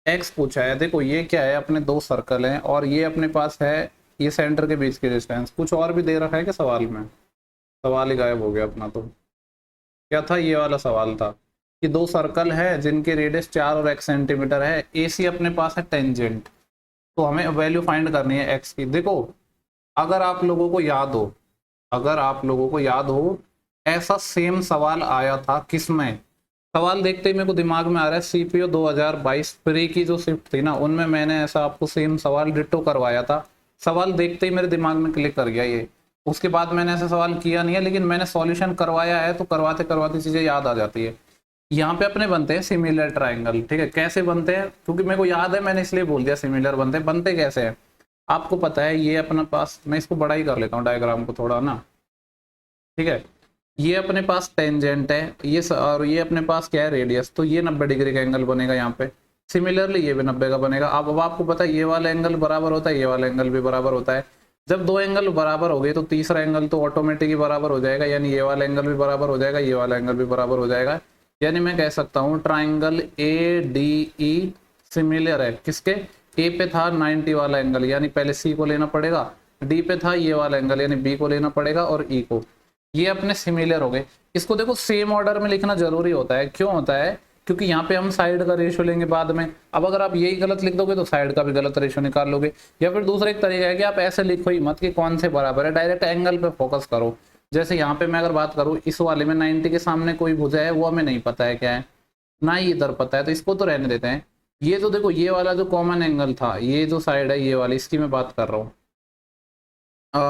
x पूछा है, देखो ये क्या है, अपने 2 सर्कल हैं, और ये अपने पास है ये सेंटर के बीच की डिस्टेंस। कुछ और भी दे रखा है क्या सवाल में, सवाल ही गायब हो गया अपना। तो क्या था, ये वाला सवाल था कि 2 सर्कल है जिनके रेडियस 4 और x सेंटीमीटर है, AC अपने पास है टेंजेंट। तो हमें वैल्यू फाइंड करनी है x की। देखो अगर आप लोगों को याद हो, अगर आप लोगों को याद हो, ऐसा सेम सवाल आया था किसमें, सवाल देखते ही मेरे को दिमाग में आ रहा है CPO 2022 प्री की जो शिफ्ट थी ना, उनमें मैंने ऐसा आपको सेम सवाल डिट्टो करवाया था। सवाल देखते ही मेरे दिमाग में क्लिक कर गया ये। उसके बाद मैंने ऐसा सवाल किया नहीं है, लेकिन मैंने सॉल्यूशन करवाया है, तो करवाते करवाते चीजें याद आ जाती है। यहाँ पे अपने बनते हैं सिमिलर ट्राइंगल। ठीक है, कैसे बनते हैं, क्योंकि मेरे को याद है, मैंने इसलिए बोल दिया सिमिलर बनते हैं। बनते कैसे हैं आपको पता है, ये अपने पास, मैं इसको बड़ा ही कर लेता हूँ डायग्राम को थोड़ा ना। ठीक है, ये अपने पास टेंजेंट है, ये और ये अपने पास क्या है, रेडियस। तो ये 90 डिग्री का एंगल बनेगा यहाँ पे। सिमिलरली ये भी 90 का बनेगा। अब आपको पता है ये वाला एंगल बराबर होता है, ये वाला एंगल भी बराबर होता है। जब 2 एंगल बराबर हो गए तो तीसरा एंगल तो ऑटोमेटिक ही बराबर हो जाएगा, यानी ये वाला एंगल भी बराबर हो जाएगा, ये वाला एंगल भी बराबर हो जाएगा। यानी मैं कह सकता हूँ ट्राइंगल ADE सिमिलर है किसके, ए पे था 90 वाला एंगल, यानी पहले C को लेना पड़ेगा, D पे था ये वाला एंगल, यानी B को लेना पड़ेगा, और E को। ये अपने सिमिलर हो गए। इसको देखो सेम ऑर्डर में लिखना जरूरी होता है, क्यों होता है, क्योंकि यहाँ पे हम साइड का रेशियो लेंगे बाद में। अब अगर आप यही गलत लिख दोगे तो साइड का भी गलत रेशियो निकाल लोगे। या फिर दूसरा एक तरीका है कि आप ऐसे लिखो ही मत कि कौन से बराबर है, डायरेक्ट एंगल पे फोकस करो। जैसे यहाँ पे मैं अगर बात करूँ, इस वाले में 90 के सामने कोई भुजा है, वो हमें नहीं पता है क्या है, ना ही इधर पता है, तो इसको तो रहने देते हैं। ये तो देखो ये वाला जो कॉमन एंगल था, ये जो साइड है ये वाली, इसकी मैं बात कर रहा हूँ।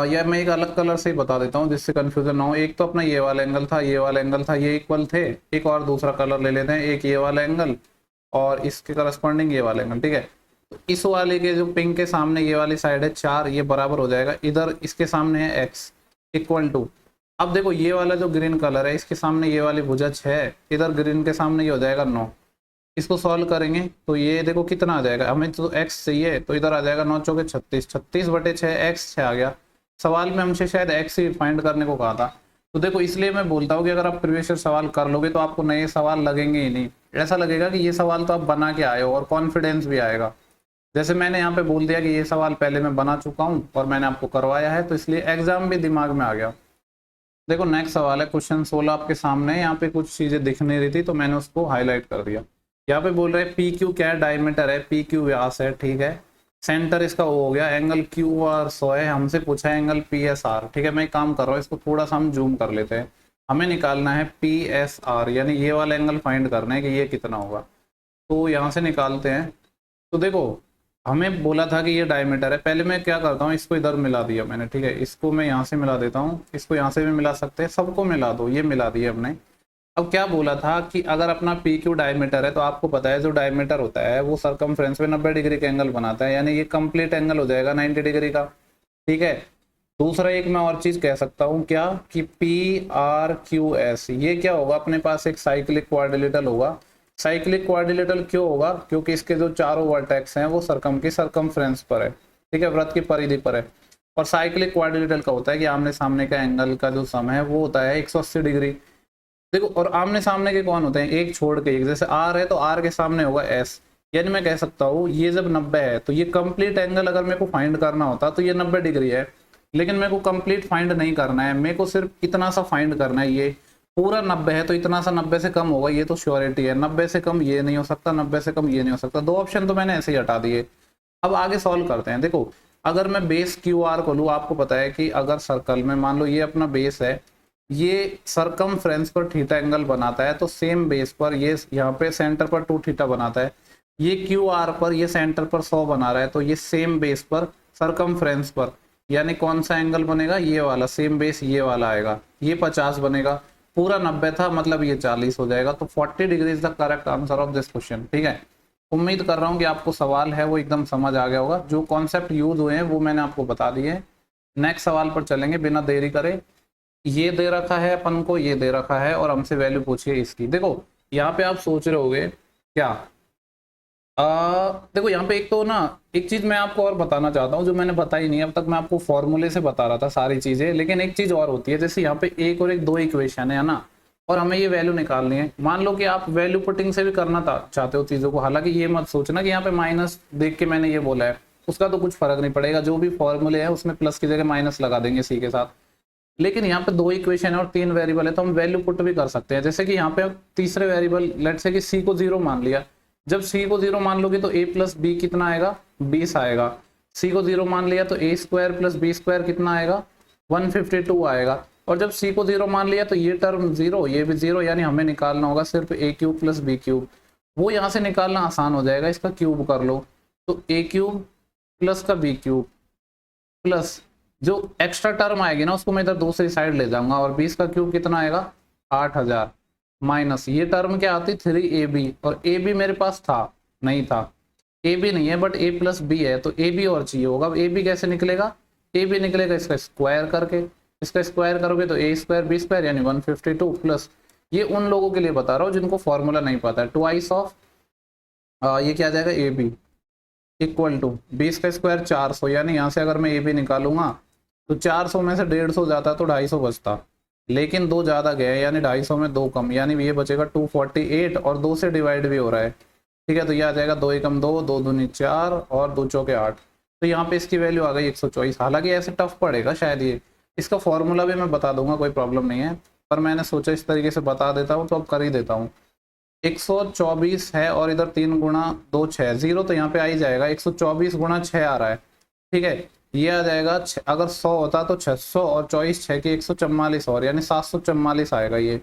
या मैं एक अलग कलर से ही बता देता हूँ जिससे कंफ्यूजन ना हो। एक तो अपना ये वाला एंगल था, ये वाला एंगल था, ये इक्वल थे। एक और दूसरा कलर ले लेते हैं, एक ये वाला एंगल और इसके करस्पॉन्डिंग ये वाला एंगल। ठीक है, तो इस वाले के जो पिंक के सामने ये वाली साइड है 4, ये बराबर हो जाएगा, इधर इसके सामने है x इक्वल टू। अब देखो ये वाला जो ग्रीन कलर है, इसके सामने ये वाली भुजा 6, इधर ग्रीन के सामने ये हो जाएगा 9। इसको सॉल्व करेंगे तो ये देखो कितना आ जाएगा, हमें तो x चाहिए, तो इधर आ जाएगा 9 चौके 36, 36/6, x 6 आ गया। सवाल में हमसे शायद x ही फाइंड करने को कहा था। तो देखो इसलिए मैं बोलता हूँ कि अगर आप प्रीवियस ईयर सवाल कर लोगे तो आपको नए सवाल लगेंगे ही नहीं, ऐसा लगेगा कि ये सवाल तो आप बना के आए हो, और कॉन्फिडेंस भी आएगा। जैसे मैंने यहाँ पे बोल दिया कि ये सवाल पहले मैं बना चुका हूँ और मैंने आपको करवाया है, तो इसलिए एग्जाम भी दिमाग में आ गया। देखो नेक्स्ट सवाल है क्वेश्चन 16 आपके सामने है। यहाँ पे कुछ चीजें दिख नहीं रही थी तो मैंने उसको हाईलाइट कर दिया। यहाँ पे बोल रहे हैं पी क्यू क्या है, डायमीटर है, पी क्यू व्यास है, ठीक है, सेंटर इसका ओ हो गया, एंगल क्यू आर 100 है, हमसे पूछा है एंगल पी एस आर, ठीक है। मैं एक काम कर रहा हूँ, इसको थोड़ा सा हम जूम कर लेते हैं। हमें निकालना है पी एस आर, यानी ये वाला एंगल फाइंड करना है कि ये कितना होगा। तो यहाँ से निकालते हैं। तो देखो हमें बोला था कि ये डायमीटर है। पहले मैं क्या करता हूँ, इसको इधर मिला दिया मैंने, ठीक है, इसको मैं यहाँ से मिला देता हूँ, इसको यहाँ से भी मिला सकते हैं, सबको मिला दो, ये मिला दिया हमने। अब क्या बोला था कि अगर अपना पी क्यू डायमीटर है तो आपको पता है जो डायमीटर होता है वो सरकमफ्रेंस पे 90 डिग्री का एंगल बनाता है, यानी ये कंप्लीट एंगल हो जाएगा 90 डिग्री का, ठीक है। दूसरा एक मैं और चीज कह सकता हूँ क्या, कि पी आर क्यू एस, ये क्या होगा, अपने पास एक साइक्लिक क्वाड्रिलेटरल होगा। साइक्लिक क्वाड्रिलेटरल क्यों होगा, क्योंकि इसके जो चारों वर्टेक्स हैं वो सरकमफ्रेंस पर है, ठीक है, वृत्त की परिधि पर है। और साइक्लिक क्वाड्रिलेटरल का होता है कि आमने सामने का एंगल का जो सम है वो होता है 180 डिग्री। देखो और आमने सामने के कौन होते हैं, एक छोड़ के एक, जैसे आर है तो आर के सामने होगा एस, यानी मैं कह सकता हूँ ये जब 90 है तो ये कंप्लीट एंगल अगर मेरे को फाइंड करना होता तो ये 90 डिग्री है, लेकिन मेरे को कंप्लीट फाइंड नहीं करना है, मेरे को सिर्फ इतना सा फाइंड करना है। ये पूरा 90 है तो इतना सा 90 से कम होगा, ये तो श्योरिटी है। 90 से कम ये नहीं हो सकता, 90 से कम ये नहीं हो सकता। दो ऑप्शन तो मैंने ऐसे ही हटा दिए। अब आगे सॉल्व करते हैं। देखो अगर मैं बेस क्यू आर को लूँ, आपको पता है कि अगर सर्कल में मान लो ये अपना बेस है, ये सरकमफ्रेंस पर थीटा एंगल बनाता है, तो सेम बेस पर ये यहाँ पे सेंटर पर 2 थीटा बनाता है, ये क्यू आर पर ये सेंटर पर 100 बना रहा है, तो ये सेम बेस पर सरकमफ्रेंस पर यानी कौन सा एंगल बनेगा, ये वाला सेम बेस ये वाला आएगा, ये 50 बनेगा। पूरा 90 था मतलब ये 40 हो जाएगा। तो 40 degree is the correct answer of this question, ठीक है। उम्मीद कर रहा हूँ कि आपको सवाल है वो एकदम समझ आ गया होगा। जो कॉन्सेप्ट यूज हुए हैं वो मैंने आपको बता दिए। नेक्स्ट सवाल पर चलेंगे बिना देरी करे। ये दे रखा है अपन को, ये दे रखा है और हमसे वैल्यू पूछिए इसकी। देखो यहाँ पे आप सोच रहे होगे क्या, देखो यहाँ पे एक तो ना एक चीज मैं आपको और बताना चाहता हूँ जो मैंने बताई नहीं अब तक। मैं आपको फॉर्मूले से बता रहा था सारी चीजें, लेकिन एक चीज और होती है, जैसे यहाँ पे एक और एक दो इक्वेशन है ना, और हमें ये वैल्यू निकालनी है। मान लो कि आप वैल्यू पुटिंग से भी करना चाहते हो चीजों को, हालांकि ये मत सोचना कि यहाँ पे माइनस देख के मैंने ये बोला है, उसका तो कुछ फर्क नहीं पड़ेगा। जो भी फॉर्मूले हैं उसमें प्लस की जगह माइनस लगा देंगे सी के साथ। लेकिन यहाँ पे 2 इक्वेशन है और 3 वेरिएबल है, तो हम वैल्यू पुट भी कर सकते हैं। जैसे कि यहाँ पे तीसरे वेरिएबल लेट से कि सी को 0 मान लिया। जब सी को 0 मान लोगे तो a प्लस बी कितना आएगा, 20 आएगा। सी को 0 मान लिया तो a square plus B square कितना आएगा, 152 आएगा। और जब c को 0 मान लिया तो ये टर्म 0, ये भी 0, यानी हमें निकालना होगा सिर्फ a cube plus B cube. वो यहाँ से निकालना आसान हो जाएगा, इसका क्यूब कर लो तो a क्यूब प्लस का बी क्यूब प्लस जो एक्स्ट्रा टर्म आएगी ना उसको मैं इधर दूसरी साइड ले जाऊंगा, और 20 का क्यूब कितना आएगा 8000, माइनस ये टर्म क्या आती 3ab, और ए बी मेरे पास था नहीं था, ए बी नहीं है बट a प्लस बी है, तो ए बी और चाहिए होगा। अब ए बी कैसे निकलेगा, ए बी निकलेगा इसका स्क्वायर करके, इसका स्क्वायर करोगे तो a स्क्वायर बी स्क्वायर यानी 152 प्लस, ये उन लोगों के लिए बता रहा हूँ जिनको फॉर्मूला नहीं पता है, ट्वाइस ऑफ ये क्या आ जाएगा ए बी इक्वल टू 20 का स्क्वायर 400, यानी यहाँ से अगर मैं ए बी निकालूंगा तो 400 में से 150 जाता तो 250 बचता, लेकिन 2 ज़्यादा गए यानी 250 में 2 कम, यानी ये बचेगा 248, और 2 से डिवाइड भी हो रहा है, ठीक है। तो ये आ जाएगा 2 एकम 2, 2 दूनी 4 और 2 चौके 8। तो यहाँ पे इसकी वैल्यू आ गई 124। हालांकि ऐसे टफ पड़ेगा शायद ये, इसका फॉर्मूला भी मैं बता दूंगा, कोई प्रॉब्लम नहीं है, पर मैंने सोचा इस तरीके से बता देता हूँ तो अब कर ही देता हूँ। 124 है और इधर 3 गुणा 2 6, 0 तो यहाँ पे आ ही जाएगा, 124 गुणा 6 आ रहा है, ठीक है। ये आ जाएगा अगर 100 होता तो 600 और 24 6 की 144 और यानी 744 आएगा। ये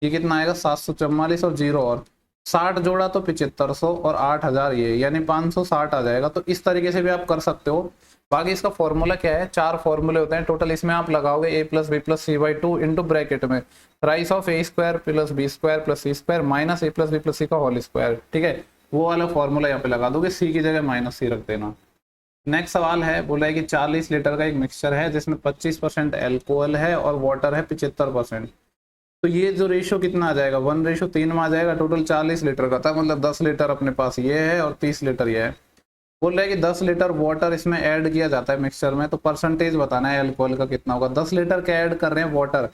कितना आएगा 744 और 0 और 60 जोड़ा तो 7500 और 8000 ये यानी 560 आ जाएगा। तो इस तरीके से भी आप कर सकते हो। बाकी इसका फॉर्मूला क्या है, 4 फॉर्मूले होते हैं टोटल, इसमें आप लगाओगे a plus B plus C by 2 into bracket में raise of a square plus B square plus C square minus a plus B plus C का होल स्क्वायर, ठीक है। वो वाला फॉर्मूला यहाँ पे लगा दोगे, सी की जगह माइनस सी रख देना। नेक्स्ट सवाल है, बोला है कि 40 लीटर का एक मिक्सचर है जिसमें 25% एल्कोहल है और वाटर है 75%। तो ये जो रेशियो कितना आ जाएगा 1:3 में आ जाएगा। टोटल 40 लीटर का था, मतलब 10 लीटर अपने पास ये है और 30 लीटर ये है। बोल रहा है कि 10 लीटर वाटर इसमें ऐड किया जाता है मिक्सचर में, तो परसेंटेज बताना है एल्कोहल का कितना होगा। 10 लीटर क्या ऐड कर रहे हैं वाटर,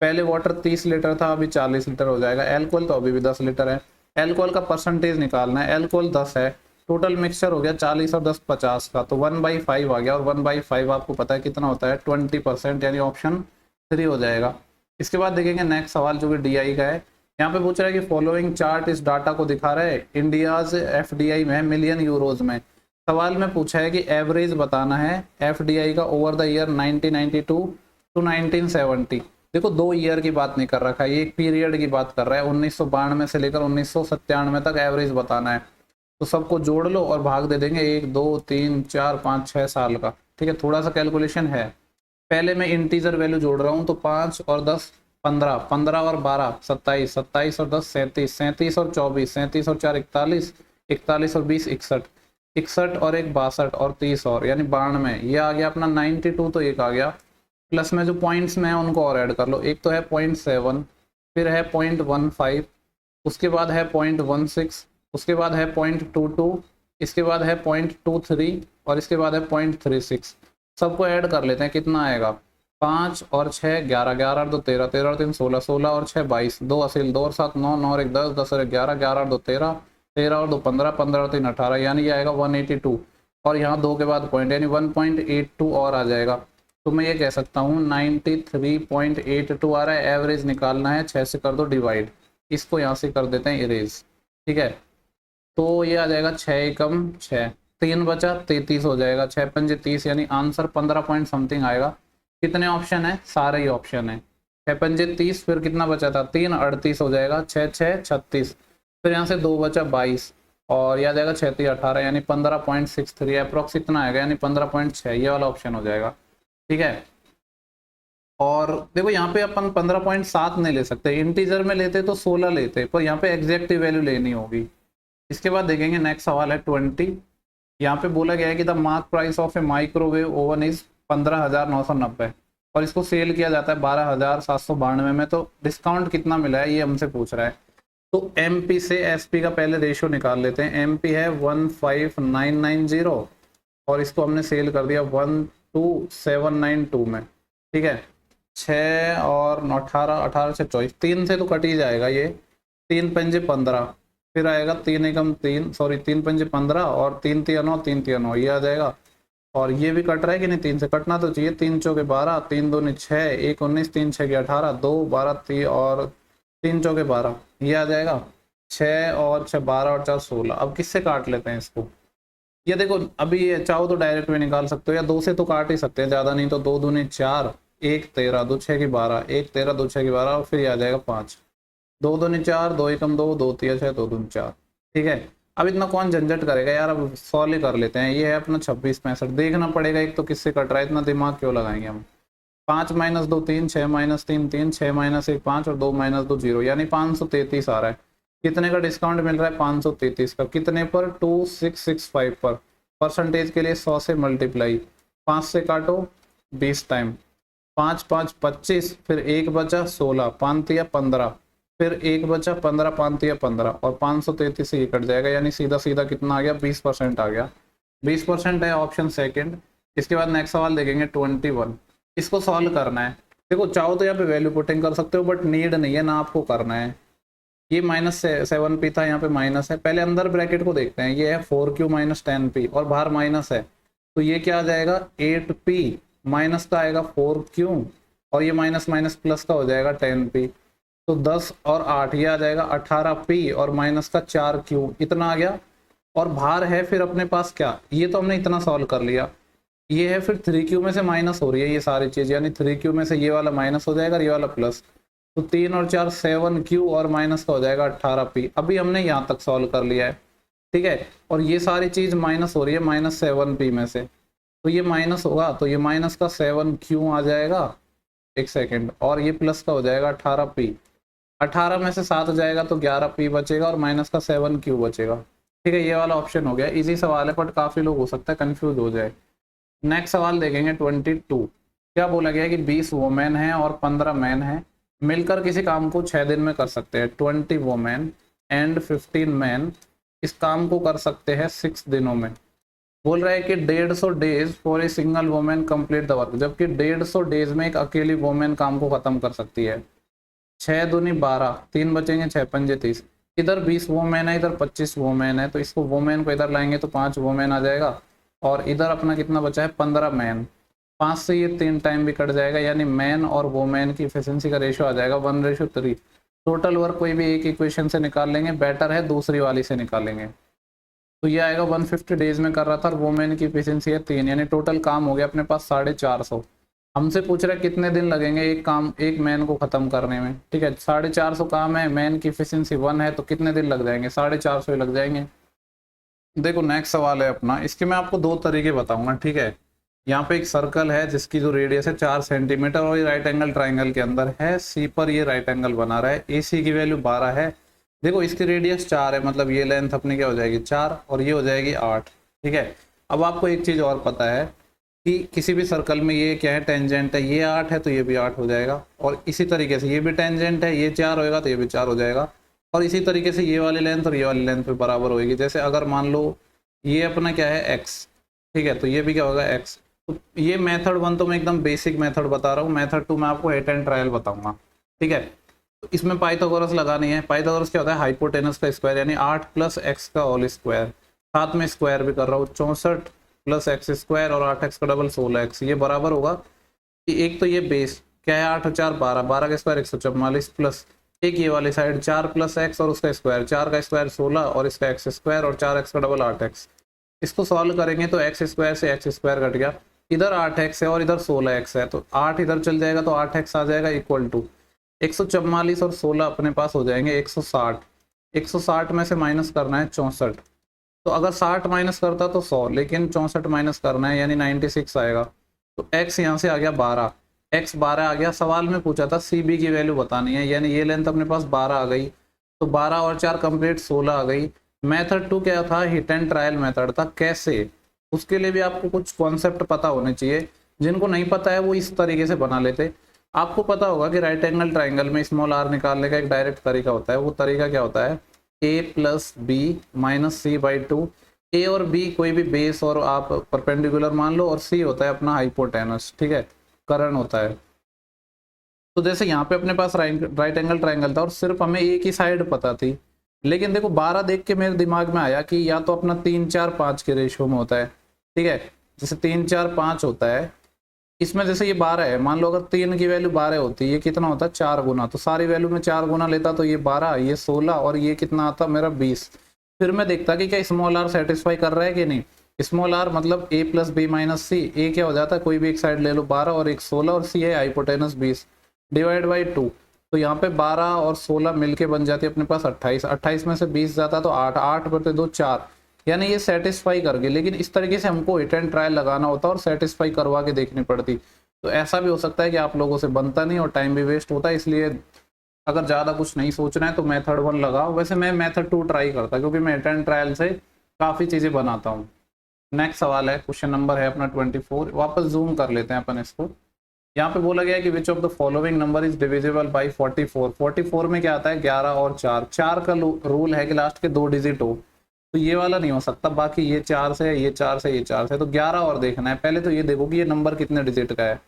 पहले वाटर 30 लीटर था अभी 40 लीटर हो जाएगा, एल्कोहल तो अभी भी 10 लीटर है। एल्कोहल का परसेंटेज निकालना है, एल्कोहल 10 है, टोटल मिक्सचर हो गया 40 और 10 50 का, तो 1/5 आ गया, और 1/5 आपको पता है कितना होता है 20%, यानी ऑप्शन 3 हो जाएगा। इसके बाद देखेंगे नेक्स्ट सवाल जो कि डीआई का है। यहाँ पे पूछ रहा है कि फॉलोइंग चार्ट इस डाटा को दिखा रहा है इंडियाज एफडीआई में मिलियन यूरोज में। सवाल में पूछा है कि एवरेज बताना है एफडीआई का ओवर द ईयर 1992 टू 1970। देखो 2 ईयर की बात नहीं कर रखा है, ये एक पीरियड की बात कर रहा है, 1992 से लेकर 1997 तक एवरेज बताना है। तो सबको जोड़ लो और भाग दे देंगे 1 2 3 4 5 6 साल का। ठीक है, थोड़ा सा कैलकुलेशन है। पहले मैं इंटीजर वैल्यू जोड़ रहा हूँ, तो 5 और 10 15, 15 और 12 27, 27 और 10 37, 37 और 24, 37 और 4 41, 41 और 20 61, 61 और 1 62 और 30 और यानी 92। ये आ गया अपना 92, तो एक आ गया। प्लस में जो पॉइंट्स में है उनको और ऐड कर लो। एक तो है 0.7, फिर है 0.15, उसके बाद है 0.16, उसके बाद है 0.22, इसके बाद है 0.23 और इसके बाद है 0.36। सबको ऐड कर लेते हैं, कितना आएगा 5 और 6 11, 11 और 2 13, 13 और 3 16, 16 और 6 22, 2 असील 2 और 7 9, 9 और 1 10, 10 और 1 11, 11 और 2 13, 13 और 2 15, 15 और 3 18, यानी ये आएगा 182। और यहाँ 2 के बाद पॉइंट यानी 1.82 और आ जाएगा। तो मैं ये कह सकता हूँ 93.82 आ रहा है। एवरेज निकालना है, 6 से कर दो डिवाइड, इसको यहाँ से कर देते हैं इरेज। ठीक है, तो ये आ जाएगा 6 एकम 6, 3 बचा 33 हो जाएगा, 6 पंजे 30, यानी आंसर 15 पॉइंट समथिंग आएगा। कितने ऑप्शन है, सारे ही ऑप्शन है। 6 पंजे 30, फिर कितना बचा था 3 38 हो जाएगा, 6 6 36, फिर यहाँ से 2 बचा 22 और यह आ जाएगा 6 3 18, यानी 15.63 अप्रोक्स इतना आएगा, यानी 15.6, ये वाला ऑप्शन हो जाएगा। ठीक है, और देखो यहाँ पे अपन 15.7 नहीं ले सकते, इंटीजर में लेते तो 16 लेते, पर यहाँ पे एग्जैक्ट वैल्यू लेनी होगी। इसके बाद देखेंगे नेक्स्ट सवाल है 20। यहाँ पे बोला गया है कि the mark price of A microwave oven is 15,990 और इसको सेल किया जाता है 12,792 में, तो डिस्काउंट कितना मिला है ये हमसे पूछ रहा है। तो एमपी से एसपी का पहले रेशियो निकाल लेते हैं। एमपी है 15990 और इसको हमने सेल कर दिया 12792 में। ठीक है, 6 और 18, 18 से 24, 3 से तो कट ही जाएगा ये, 3 पंजे 15, फिर आएगा 3 एकम 3, सॉरी 3 पंजे 15 और 3 तिया 9, 3 तिया 9, ये आ जाएगा। और ये भी कट रहा है कि नहीं, 3 से कटना तो चाहिए। 3 चौके 12, 3 दूनी 6, 1 19, 3 6 18, 2 12 3 और 3 चौके 12, ये आ जाएगा। 6 और 6 12 और 4 16। अब किससे काट लेते हैं इसको, ये देखो अभी ये चाहो तो डायरेक्ट में निकाल सकते हो या 2 से तो काट ही सकते हैं, ज़्यादा नहीं तो 2 दूनी 4, 1 13, 2 6 की 12, 1 13, 2 6 की 12 और फिर ये आ जाएगा 5, 2 दूनी 4, 2 एकम 2, 2 तिया 6, 2 दूनी 4। ठीक है, अब इतना कौन झंझट करेगा यार, अब सॉल्व ही कर लेते हैं। ये है अपना 26 65, देखना पड़ेगा एक तो किससे कट रहा है, इतना दिमाग क्यों लगाएंगे हम। 5 - 2 3, 6 - 3 3, 6 - 1 5 और 2 - 2 0, यानी 533 आ रहा है। कितने का डिस्काउंट मिल रहा है, 533 का। कितने पर, 2665 पर। परसेंटेज के लिए 100 से मल्टीप्लाई, 5 से काटो 20 टाइम, 5 5 25, फिर 1 बचा 16, 5 तिया 15, फिर 1 बचा 15, 5 तिया 15 और 533 से ये कट जाएगा, यानी सीधा सीधा कितना आ गया 20% आ गया। 20% है ऑप्शन सेकंड। इसके बाद नेक्स्ट सवाल देखेंगे 21। इसको सॉल्व करना है। देखो चाहो तो यहाँ पे वैल्यू पुटिंग कर सकते हो, बट नीड नहीं है ना आपको करना है। ये -7p था, यहाँ पे माइनस है। पहले अंदर ब्रैकेट को देखते हैं, ये है 4q - 10p और बाहर माइनस है, तो ये क्या आ जाएगा 8p, माइनस का आएगा 4q और ये माइनस माइनस प्लस का हो जाएगा 10p, तो 10 और 8 ये आ जाएगा 18p और माइनस का 4q, इतना आ गया। और बाहर है फिर अपने पास क्या, ये तो हमने इतना सॉल्व कर लिया। ये है फिर 3q में से माइनस हो रही है ये सारी चीज, यानी 3q में से ये वाला माइनस हो जाएगा और ये वाला प्लस, तो 3 और 4 7q और माइनस का हो जाएगा 18p। अभी हमने यहाँ तक सॉल्व कर लिया है। ठीक है, और ये सारी चीज माइनस हो रही है -7p में से, तो ये माइनस होगा, तो ये माइनस का 7q आ जाएगा, एक सेकेंड, और ये प्लस का हो जाएगा 18p। 18 में से 7 जाएगा तो 11p बचेगा और माइनस का 7q बचेगा। ठीक है, ये वाला ऑप्शन हो गया। इजी सवाल है, बट काफी लोग हो सकता है कंफ्यूज हो जाए। नेक्स्ट सवाल देखेंगे 22। क्या बोला गया है कि 20 वोमेन है और 15 मैन है, मिलकर किसी काम को 6 दिन में कर सकते हैं। 20 वोमेन एंड 15 मैन इस काम को कर सकते हैं 6 दिनों में। बोल रहा है कि 150 days for a single women complete the work, जबकि 150 डेज में एक अकेली वोमेन काम को खत्म कर सकती है। 6 दूनी 12, 3 बचेंगे, 6 पंजे 30। इधर 20 वोमेन है, इधर 25 वोमेन है, तो इसको वोमेन को इधर लाएंगे तो 5 वोमेन आ जाएगा, और इधर अपना कितना बचा है 15 मैन। 5 से ये 3 टाइम भी कट जाएगा, यानी मैन और वोमेन की एफिशिएंसी का रेशियो आ जाएगा 1:3। टोटल वर्क कोई भी एक इक्वेशन से निकाल लेंगे, बेटर है दूसरी वाली से निकालेंगे। तो ये आएगा 150 डेज में कर रहा था और वोमेन की एफिशिएंसी है 3, यानी टोटल काम हो गया अपने पास 450। हमसे पूछ रहा है कितने दिन लगेंगे एक काम, एक मैन को खत्म करने में। ठीक है, 450 काम है, मैन की एफिशिएंसी 1 है, तो कितने दिन लग जाएंगे? 450 ही लग जाएंगे। देखो नेक्स्ट सवाल है अपना, इसके मैं आपको 2 तरीके बताऊंगा। ठीक है, यहाँ पे एक सर्कल है जिसकी जो रेडियस है 4 सेंटीमीटर और ये राइट एंगल ट्राइंगल के अंदर है, सी पर ये राइट एंगल बना रहा है, ए सी की वैल्यू 12 है। देखो इसकी रेडियस 4 है, मतलब ये लेंथ अपनी क्या हो जाएगी 4 और ये हो जाएगी 8। ठीक है, अब आपको एक चीज़ और पता है कि किसी भी सर्कल में ये क्या है, टेंजेंट है, ये 8 है तो ये भी 8 हो जाएगा, और इसी तरीके से ये भी टेंजेंट है, ये 4 होएगा तो ये भी 4 हो जाएगा, और इसी तरीके से ये वाली लेंथ और ये वाली लेंथ पे बराबर होगी। जैसे अगर मान लो ये अपना क्या है x, ठीक है, तो ये भी क्या होगा x। तो ये मेथड 1 तो मैं एकदम बेसिक मेथड बता रहा हूँ, मेथड 2 मैं आपको हेट एंड ट्रायल बताऊंगा। ठीक है, तो इसमें पाइथागोरस लगानी है। पाइथागोरस क्या होता है? हाइपोटेनस का स्क्वायर, यानी 8 + x का होल स्क्वायर, साथ में स्क्वायर भी कर रहा हूँ, 64 + x स्क्वायर और 8x का डबल 16x, ये बराबर होगा कि एक तो ये बेस क्या है 8 और 4 12, 12 का स्क्वायर 144 प्लस एक ये वाली साइड 4 + x और उसका स्क्वायर, 4 का स्क्वायर 16 और इसका x स्क्वायर और 4x का डबल 8x। इसको सॉल्व करेंगे तो x स्क्वायर से x स्क्वायर कट गया, इधर 8x है और इधर 16x है, तो 8 इधर चल जाएगा तो 8x आ जाएगा इक्वल टू 144 और 16 अपने पास हो जाएंगे 160। 160 में से माइनस करना है 64, तो अगर 60 माइनस करता तो 100, लेकिन 64 माइनस करना है यानी 96 आएगा। तो x यहाँ से आ गया 12, x 12 आ गया। सवाल में पूछा था सी बी की वैल्यू बतानी है, यानी ये लेंथ अपने पास 12 आ गई, तो 12 और 4 कंप्लीट 16 आ गई। मेथड 2 क्या था? हिट एंड ट्रायल मेथड था। कैसे? उसके लिए भी आपको कुछ कॉन्सेप्ट पता होने चाहिए, जिनको नहीं पता है वो इस तरीके से बना लेते। आपको पता होगा कि राइट एंगल ट्राइंगल में स्मॉल r निकालने का एक डायरेक्ट तरीका होता है। वो तरीका क्या होता है? a + b - c/2। a और b कोई भी बेस और आप परपेंडिकुलर मान लो, और c होता है अपना हाइपोटेनस, ठीक है, कर्ण होता है। तो जैसे यहाँ पे अपने पास राइट एंगल ट्राइंगल था और सिर्फ हमें एक ही साइड पता थी, लेकिन देखो 12 देख के मेरे दिमाग में आया कि या तो अपना 3 4 5 के रेशियो में होता है। ठीक है, जैसे 3 4 5 होता है, इसमें जैसे ये 12 है, मान लो अगर 3 की वैल्यू 12 होती, ये कितना होता है 4 गुना, तो सारी वैल्यू में 4 गुना लेता तो ये 12, ये 16 और ये कितना आता मेरा 20। फिर मैं देखता कि क्या स्मॉल r सेटिस्फाई कर रहा है कि नहीं। स्मॉल r मतलब a + b - c, a क्या हो जाता है कोई भी एक साइड ले लो 12 और एक 16 और c है हाइपोटेनस 20 डिवाइड बाई 2। तो यहाँ पे 12 और 16 मिलके बन जाती है अपने पास 28, 28 में से 20 जाता तो 8, 8 बटे 2 4, यानी ये सेटिस्फाई कर गई। लेकिन इस तरीके से हमको हिट एंड ट्रायल लगाना होता और सेटिस्फाई करवा के देखनी पड़ती। तो ऐसा भी हो सकता है कि आप लोगों से बनता नहीं और टाइम भी वेस्ट होता है, इसलिए अगर ज़्यादा कुछ नहीं सोचना है तो मेथड 1 लगाओ। वैसे मैं मेथड 2 ट्राई करता क्योंकि मैं हिट एंड ट्रायल से काफ़ी चीज़ें बनाता हूँ। नेक्स्ट सवाल है, क्वेश्चन नंबर है अपना 24। वापस जूम कर लेते हैं अपन इसको। यहाँ पे बोला गया है कि which of the following number is divisible by 44। 44 में क्या आता है 11 और 4। 4 का रूल है कि लास्ट के 2 डिजिट हो, तो ये वाला नहीं हो सकता। बाकी ये 4 से, ये 4 से, ये 4 से, तो 11 और देखना है। पहले तो ये देखो कि ये नंबर कितने डिजिट का है।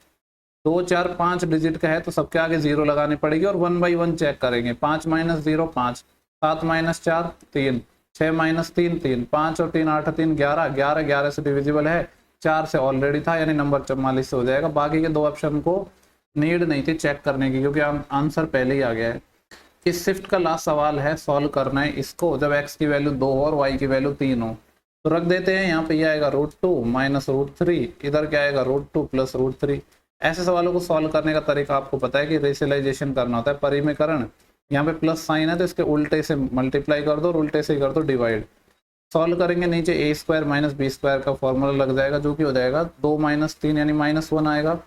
2 4 5 डिजिट का है तो सबके आगे 0 लगानी पड़ेगी और 1 बाई 1 चेक करेंगे। 5 - 0 5, 7 - 4 3, 6 - 3 3, 5 और 3 8 3 11, 11 11 से डिविजिबल है, 4 से ऑलरेडी था, यानी नंबर 44 से हो जाएगा। बाकी के 2 ऑप्शन को नीड नहीं थी चेक करने की क्योंकि आंसर पहले ही आ गया है। इस शिफ्ट का लास्ट सवाल है, सॉल्व करना है इसको जब x की वैल्यू 2 और y की वैल्यू 3 हो। तो रख देते हैं, यहाँ पे ये आएगा √2 - √3, इधर क्या आएगा √2 + √3। ऐसे सवालों को सॉल्व करने का तरीका आपको पता है कि रेशियलाइजेशन करना होता है, परिमेयकरण। यहाँ पे प्लस साइन है तो इसके उल्टे से मल्टीप्लाई कर दो और उल्टे से कर दो डिवाइड। सॉल्व करेंगे, नीचे a² - b² का फॉर्मूला लग जाएगा जो कि हो जाएगा 2 - 3 यानी -1 आएगा।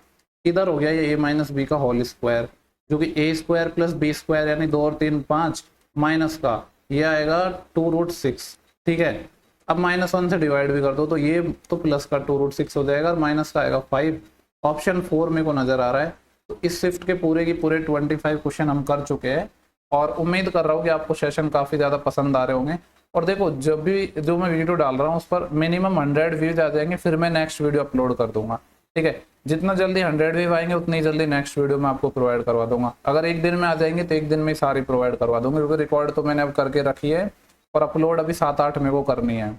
इधर हो गया ये a - b का होल स्क्वायर जो कि a² + b² यानी 2 और 3 5 माइनस का ये आएगा 2√6। ठीक है, अब -1 से डिवाइड भी कर दो तो ये तो प्लस का 2√6 हो जाएगा और माइनस का आएगा 5। ऑप्शन 4 मेरे को नजर आ रहा है। तो इस शिफ्ट के पूरे की पूरे 25 क्वेश्चन हम कर चुके हैं और उम्मीद कर रहा हूँ कि आपको सेशन काफ़ी ज़्यादा पसंद आ रहे होंगे। और देखो जब भी जो मैं वीडियो डाल रहा हूँ उस पर मिनिमम 100 व्यूज आ जाएंगे, फिर मैं नेक्स्ट वीडियो अपलोड कर दूंगा। ठीक है, जितना जल्दी 100 व्यू आएंगे उतनी जल्दी नेक्स्ट वीडियो मैं आपको प्रोवाइड करवा दूंगा। अगर एक दिन में आ जाएंगे तो एक दिन में सारी प्रोवाइड करवा दूंगा क्योंकि रिकॉर्ड तो मैंने अब करके रखी है और अपलोड अभी 7 8 मेरे को करनी है।